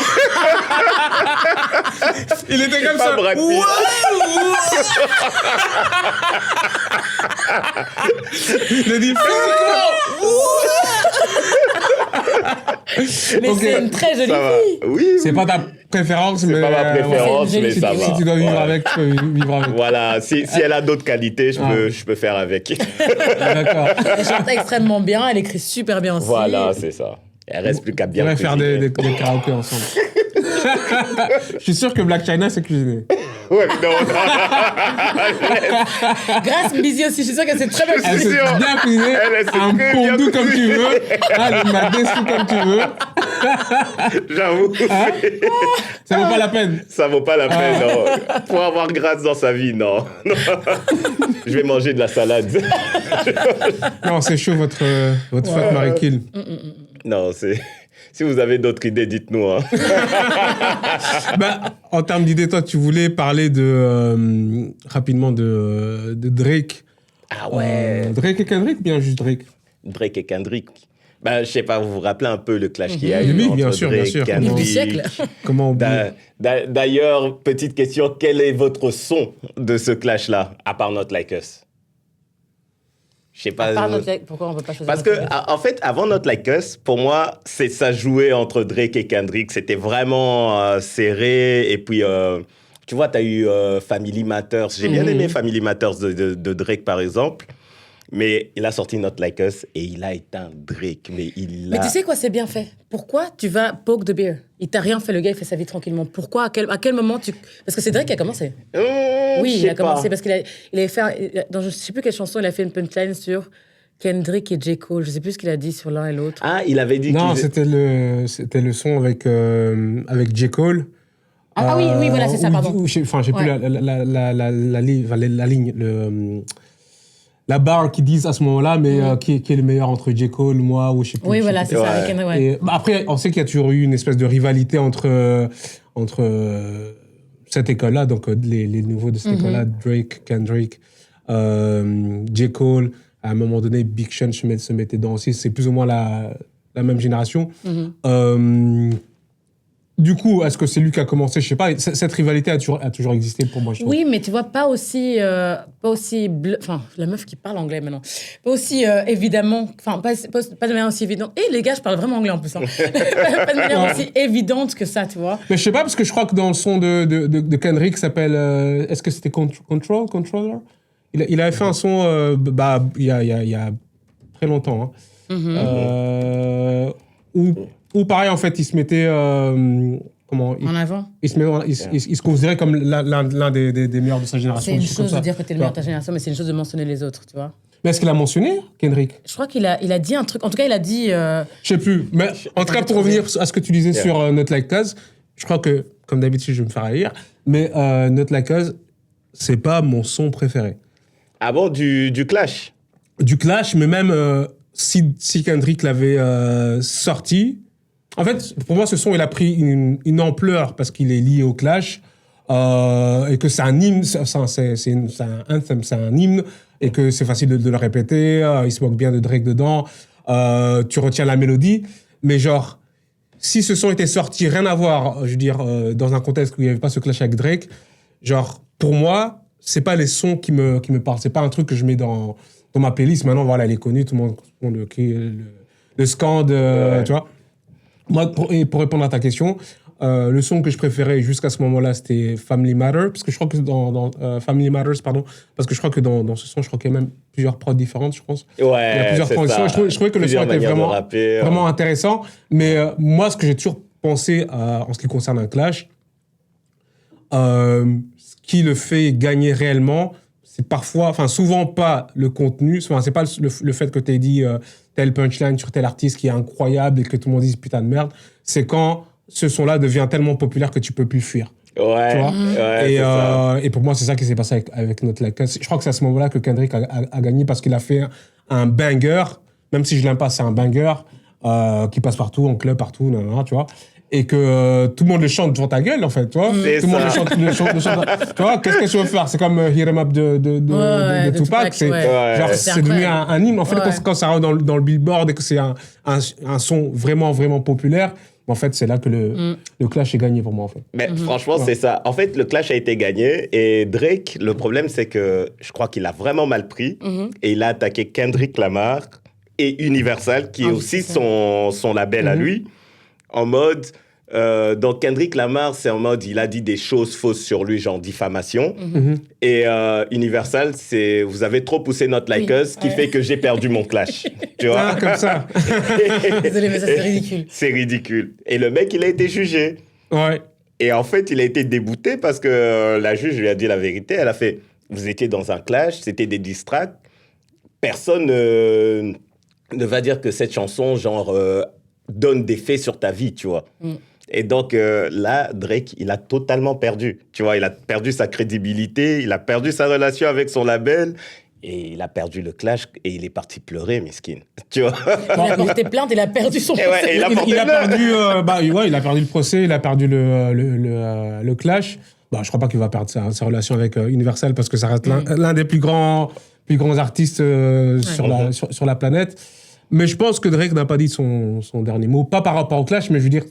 Il était comme Pas ça. Brad Pitt. Il a dit physiquement. Mais Ok. c'est une très jolie Ça va. fille. Oui. C'est pas ta préférence, mais. pas ma préférence, c'est une mais jolie ça fille. va. Si tu dois vivre Ouais. avec, tu peux vivre avec. Voilà, si elle a d'autres qualités, je peux faire avec. D'accord. Elle chante extrêmement bien, elle écrit super bien aussi. Voilà, c'est ça. Elle reste plus qu'à On bien pourrait faire cuisiner. des karaokés ensemble. Je suis sûr que Black China, c'est cuisiner. Ouais, non. Grâce Busy aussi, je suis sûre qu'elle sait très bien Je Elle suis sait sûr. bien cuisiner. Elle sait Un très bien pondou comme tu cuisiner. veux. Elle m'a déçu comme tu veux. J'avoue, Ça vaut pas la peine. ça vaut pas la peine, non. Pour avoir grâce dans sa vie, non. Je vais manger de la salade. Non, c'est chaud votre fête Marie Kill. Non, c'est... Si vous avez d'autres idées, dites-nous. Hein. Bah, en termes d'idées, toi, tu voulais parler rapidement de Drake. Ah ouais. Drake et Kendrick, bien juste Drake. Drake et Kendrick. Ben, je sais pas, vous vous rappelez un peu le clash qu'il y a eu Oui, entre bien sûr, Drake, bien sûr. Livre du Kendrick. siècle. Comment oublier? D'ailleurs, petite question, quel est votre son de ce clash-là, à part Not Like Us? Je sais pas. À part notre... Pourquoi on peut pas choisir Parce notre- que, en fait, avant Not Like Us, pour moi, ça jouait entre Drake et Kendrick. C'était vraiment serré. Et puis, tu vois, tu as eu Family Matters. J'ai bien aimé Family Matters de Drake, par exemple. Mais il a sorti Not Like Us et il a éteint Drake. Mais tu sais quoi, c'est bien fait. Pourquoi tu vas poke the bear? Il t'a rien fait, le gars, il fait sa vie tranquillement. Pourquoi? À quel moment tu... Parce que c'est Drake qui a commencé. Oui, il a commencé parce qu'il avait fait... Dans je sais plus quelle chanson, il a fait une punchline sur Kendrick et J. Cole. Je sais plus ce qu'il a dit sur l'un et l'autre. Ah, il avait dit Non, qu'il... c'était le son avec J. Cole. Ah oui, voilà, c'est ça, pardon. Enfin, j'ai plus Ouais. la ligne, la barre qu'ils disent à ce moment-là, mais qui est le meilleur entre J. Cole, moi, ou je sais plus. Oui, je sais voilà, plus. c'est ça, Ouais. avec Kendrick, ouais. Et, bah, après, on sait qu'il y a toujours eu une espèce de rivalité entre cette école-là, donc les nouveaux de cette école-là, Drake, Kendrick, J. Cole, à un moment donné, Big Sean se mettait dedans aussi. C'est plus ou moins la même génération. Du coup, est-ce que c'est lui qui a commencé? Je sais pas. Cette rivalité a toujours existé pour moi, je trouve. Oui, mais tu vois, pas aussi enfin, la meuf qui parle anglais maintenant. Pas aussi évidemment, enfin, pas de manière aussi évidente. Et les gars, je parle vraiment anglais en plus. Hein. Pas de manière aussi évidente que ça, tu vois. Mais je sais pas, parce que je crois que dans le son de Kendrick, qui s'appelle... est-ce que c'était Controller? Il avait fait un son il y a très longtemps. Hein. Ou pareil, en fait, il se mettait... comment En avant. il se considérait comme l'un des meilleurs de sa génération. C'est une des trucs comme chose de ça. dire que t'es le meilleur de ta génération, mais c'est une chose de mentionner les autres, tu vois. Mais est-ce qu'il a mentionné, Kendrick? Je crois qu'il a dit un truc. En tout cas, il a dit. Je sais plus. Mais en tout cas, pour revenir à ce que tu disais sur Not Like Us, je crois que, comme d'habitude, je vais me faire haïr, mais Not Like Us, c'est pas mon son préféré. Ah bon, du Clash? Du Clash, mais même si Kendrick l'avait sorti. En fait, pour moi, ce son, il a pris une ampleur parce qu'il est lié au Clash et que c'est un hymne, c'est un anthem, c'est un hymne et que c'est facile de le répéter. Il se moque bien de Drake dedans. Tu retiens la mélodie, mais genre, si ce son était sorti, rien à voir, je veux dire, dans un contexte où il n'y avait pas ce clash avec Drake, genre, pour moi, c'est pas les sons qui me parlent. C'est pas un truc que je mets dans ma playlist. Maintenant, voilà, elle est connue, tout le monde le scande, tu vois. Moi, pour répondre à ta question, le son que je préférais jusqu'à ce moment-là, c'était Family Matters, parce que je crois que dans Family Matters, pardon, parce que je crois que dans ce son, je crois qu'il y a même plusieurs prods différentes, je pense. Ouais, il y a plusieurs transitions. Je trouvais que le son était vraiment intéressant. Mais moi, ce que j'ai toujours pensé en ce qui concerne un clash, ce qui le fait gagner réellement, c'est parfois, enfin souvent pas le contenu, enfin, c'est pas le fait que tu aies dit tel punchline sur tel artiste qui est incroyable et que tout le monde dise putain de merde, c'est quand ce son-là devient tellement populaire que tu peux plus fuir. Ouais, tu vois ouais, et pour moi, c'est ça qui s'est passé avec Not Like Us. Je crois que c'est à ce moment-là que Kendrick a gagné parce qu'il a fait un banger, même si je l'aime pas, c'est un banger qui passe partout, en club, partout, tu vois. Et que tout le monde le chante devant ta gueule, en fait, tu vois. Tout le monde le chante. Tu vois, qu'est-ce que tu veux faire? C'est comme Hit 'em Up de Tupac. C'est devenu un hymne. En fait, quand ça rentre dans le Billboard et que c'est un son vraiment, vraiment populaire, en fait, c'est là que le clash est gagné pour moi, en fait. Mais franchement, c'est ça. En fait, le clash a été gagné et Drake, le problème, c'est que je crois qu'il a vraiment mal pris et il a attaqué Kendrick Lamar et Universal, qui est aussi son label à lui, en mode... donc Kendrick Lamar, c'est en mode, il a dit des choses fausses sur lui, genre diffamation. Et Universal, c'est, vous avez trop poussé Not Like Us, qui fait que j'ai perdu mon clash. Tu vois? Comme ça. Désolé, mais ça, c'est ridicule. C'est ridicule. Et le mec, il a été jugé. Ouais. Et en fait, il a été débouté parce que la juge lui a dit la vérité. Elle a fait, vous étiez dans un clash, c'était des diss tracks. Personne ne va dire que cette chanson, genre, donne des faits sur ta vie, tu vois. Et donc, là, Drake, il a totalement perdu. Tu vois, il a perdu sa crédibilité, il a perdu sa relation avec son label, et il a perdu le clash, et il est parti pleurer, miskin. Tu vois? Il a porté plainte, il a perdu son procès. Ouais, il a perdu le procès, il a perdu le clash. Bah, je crois pas qu'il va perdre sa relation avec Universal, parce que ça reste l'un des plus grands artistes sur la planète. Mais je pense que Drake n'a pas dit son dernier mot. Pas par rapport au clash, mais je veux dire,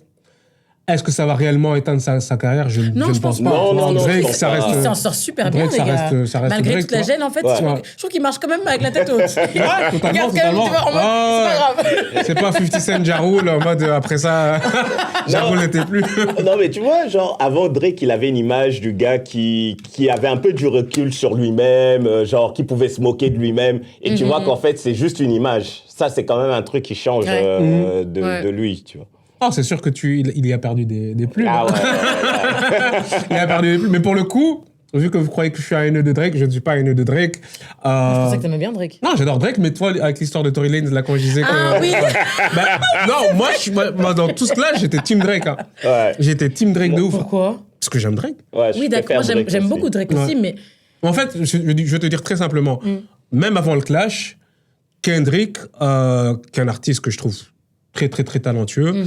est-ce que ça va réellement éteindre sa carrière? Je ne pense pas. Non, Drake, ça reste... Il s'en sort super bien, Drake, les gars. ça reste Malgré Drake, toute la gêne, en fait, je trouve qu'il marche quand même avec la tête haute. Ouais, totalement. C'est pas grave. C'est pas 50 Cent Ja Rule en mode après ça, Ja Rule n'était plus. Non, mais tu vois, genre, avant Drake, il avait une image du gars qui avait un peu du recul sur lui-même, genre, qui pouvait se moquer de lui-même. Et tu vois qu'en fait, c'est juste une image. Ça, c'est quand même un truc qui change de lui, tu vois. Oh, c'est sûr que il y a perdu des plumes. Ah ouais. Il a perdu des plumes. Mais pour le coup, vu que vous croyez que je suis un haineux de Drake, je ne suis pas un haineux de Drake. Je pensais que t'aimais bien Drake. Non, j'adore Drake, mais toi, avec l'histoire de Tory Lanez, là, quand je disais que... oui. Non, moi, dans tout ce là, j'étais team Drake. Hein. Ouais. J'étais team Drake de ouf. Pourquoi? Parce que j'aime Drake. Ouais, Oui, d'accord, j'aime beaucoup Drake aussi, mais... En fait, je vais te dire très simplement, même avant le clash, Kendrick, qui est un artiste que je trouve très, très, très talentueux,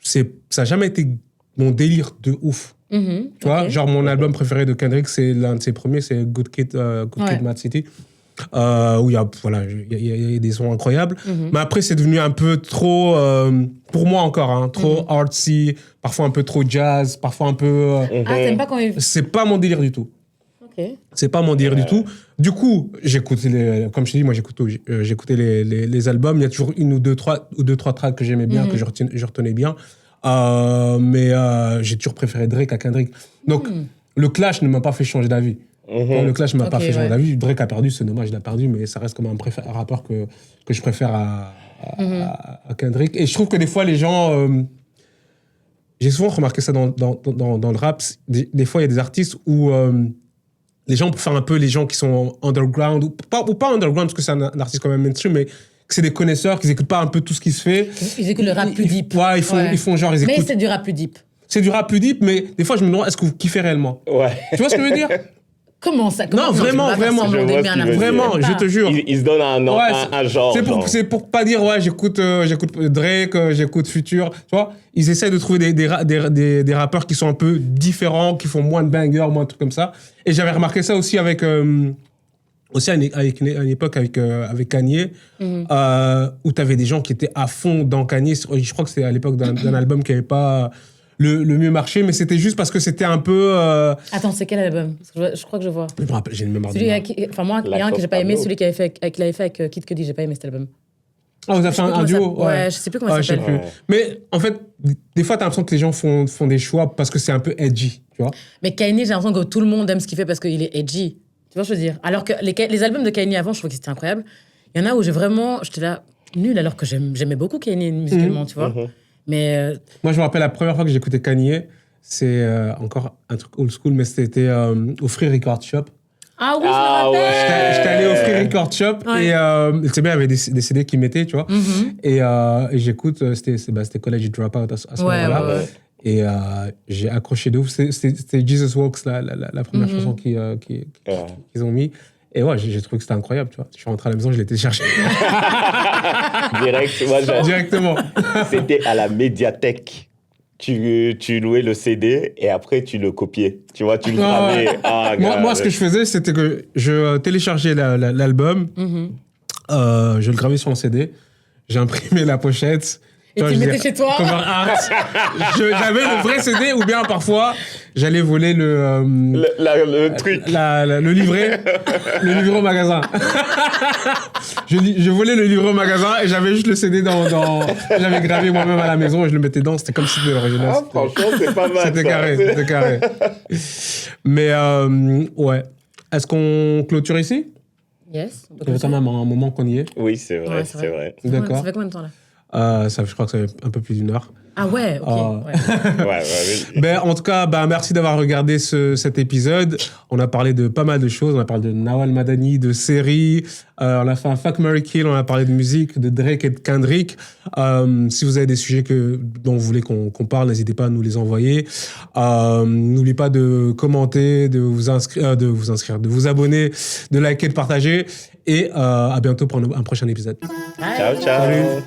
ça n'a jamais été mon délire de ouf. Tu vois, genre mon album préféré de Kendrick, c'est l'un de ses premiers, c'est Good Kid, Mad City, où il y a des sons incroyables. Mais après, c'est devenu un peu trop, pour moi encore, trop artsy, parfois un peu trop jazz, parfois un peu... t'aimes pas quand il... C'est pas mon délire du tout. C'est pas mon délire du tout. Du coup, j'écoutais comme je t'ai dit, moi j'écoutais les albums. Il y a toujours une ou deux, trois tracks que j'aimais bien, que je retenais bien. Mais j'ai toujours préféré Drake à Kendrick. Donc, le clash ne m'a pas fait changer d'avis. Le clash ne m'a pas fait changer d'avis. Drake a perdu, c'est dommage, il a perdu, mais ça reste comme un rappeur que je préfère à Kendrick. Et je trouve que des fois, les gens... j'ai souvent remarqué ça dans le rap. Des fois, il y a des artistes où les gens, pour faire un peu les gens qui sont underground, ou pas underground, parce que c'est un artiste quand même mainstream, mais que c'est des connaisseurs, qui n'écoutent pas un peu tout ce qui se fait. Ils écoutent le rap plus deep. Ouais, ils font genre, ils écoutent... Mais c'est du rap plus deep. C'est du rap plus deep, mais des fois, je me demande, est-ce que vous kiffez réellement? Ouais. Tu vois ce que je veux dire? Comment ça? Non, vraiment. Je vois ce qu'il veut dire. Vraiment, je te jure. Il se donne un genre. C'est pour pas dire, ouais, j'écoute Drake, j'écoute Future, tu vois. Ils essaient de trouver des rappeurs qui sont un peu différents, qui font moins de bangers, moins de trucs comme ça. Et j'avais remarqué ça aussi avec à une époque avec Kanye, où t'avais des gens qui étaient à fond dans Kanye. Je crois que c'était à l'époque d'un album qui avait pas le mieux marché, mais c'était juste parce que c'était un peu... Attends, c'est quel album? Parce que je crois que je vois. Je me rappelle, j'ai une mémoire de... Enfin, moi, il y a un que j'ai pas aimé, celui qu'il avait fait avec Kid Cudi, j'ai pas aimé cet album. Ah, vous avez fait un duo? Ouais, je sais plus comment il s'appelle. Ouais. Mais en fait, des fois, t'as l'impression que les gens font des choix parce que c'est un peu edgy, tu vois. Mais Kanye, j'ai l'impression que tout le monde aime ce qu'il fait parce qu'il est edgy. Tu vois ce que je veux dire? Alors que les albums de Kanye avant, je trouvais que c'était incroyable. Il y en a où j'étais là, nul, alors que j'aimais beaucoup Kanye musicalement, tu vois. Mais moi, je me rappelle la première fois que j'écoutais Kanye, c'est encore un truc old school, mais c'était au Free Record Shop. ah oui, je me rappelle. J'étais allé au Free Record Shop et c'est bien, il y avait des CD qu'ils mettaient, tu vois. Et j'écoute, c'était College Dropout à ce moment-là. Ouais. Et j'ai accroché de ouf. C'était Jesus Walks, la première chanson qu'ils ont mis. Et ouais, j'ai trouvé que c'était incroyable, tu vois. Je suis rentré à la maison, je l'ai téléchargé. Directement. C'était à la médiathèque. Tu louais le CD et après tu le copiais. Tu vois, tu le gravais. Moi, ce que je faisais, c'était que je téléchargeais l'album, je le gravais sur un CD, j'imprimais la pochette. Et tu le mettais chez toi? J'avais le vrai CD, ou bien parfois, j'allais voler le truc. Le livret au magasin. Je volais le livret au magasin et j'avais juste le CD j'avais gravé moi-même à la maison et je le mettais dedans. C'était comme si c'était l'original. Ah, franchement, c'est pas mal. C'était carré. Mais ouais. Est-ce qu'on clôture ici? Yes. Ça fait quand même un moment qu'on y est. Oui, c'est vrai, Ouais, c'est vrai. D'accord. Ça fait combien de temps là? Je crois que ça fait un peu plus d'1 heure. Ah ouais, ok. Oui. Ben, en tout cas, merci d'avoir regardé cet épisode. On a parlé de pas mal de choses. On a parlé de Nawal Madani, de séries. On a fait un Fuck, Marry, Kill. On a parlé de musique, de Drake et de Kendrick. Si vous avez des sujets dont vous voulez qu'on parle, n'hésitez pas à nous les envoyer. N'oubliez pas de commenter, de vous abonner, de liker, de partager. Et à bientôt pour un prochain épisode. Ciao. Salut.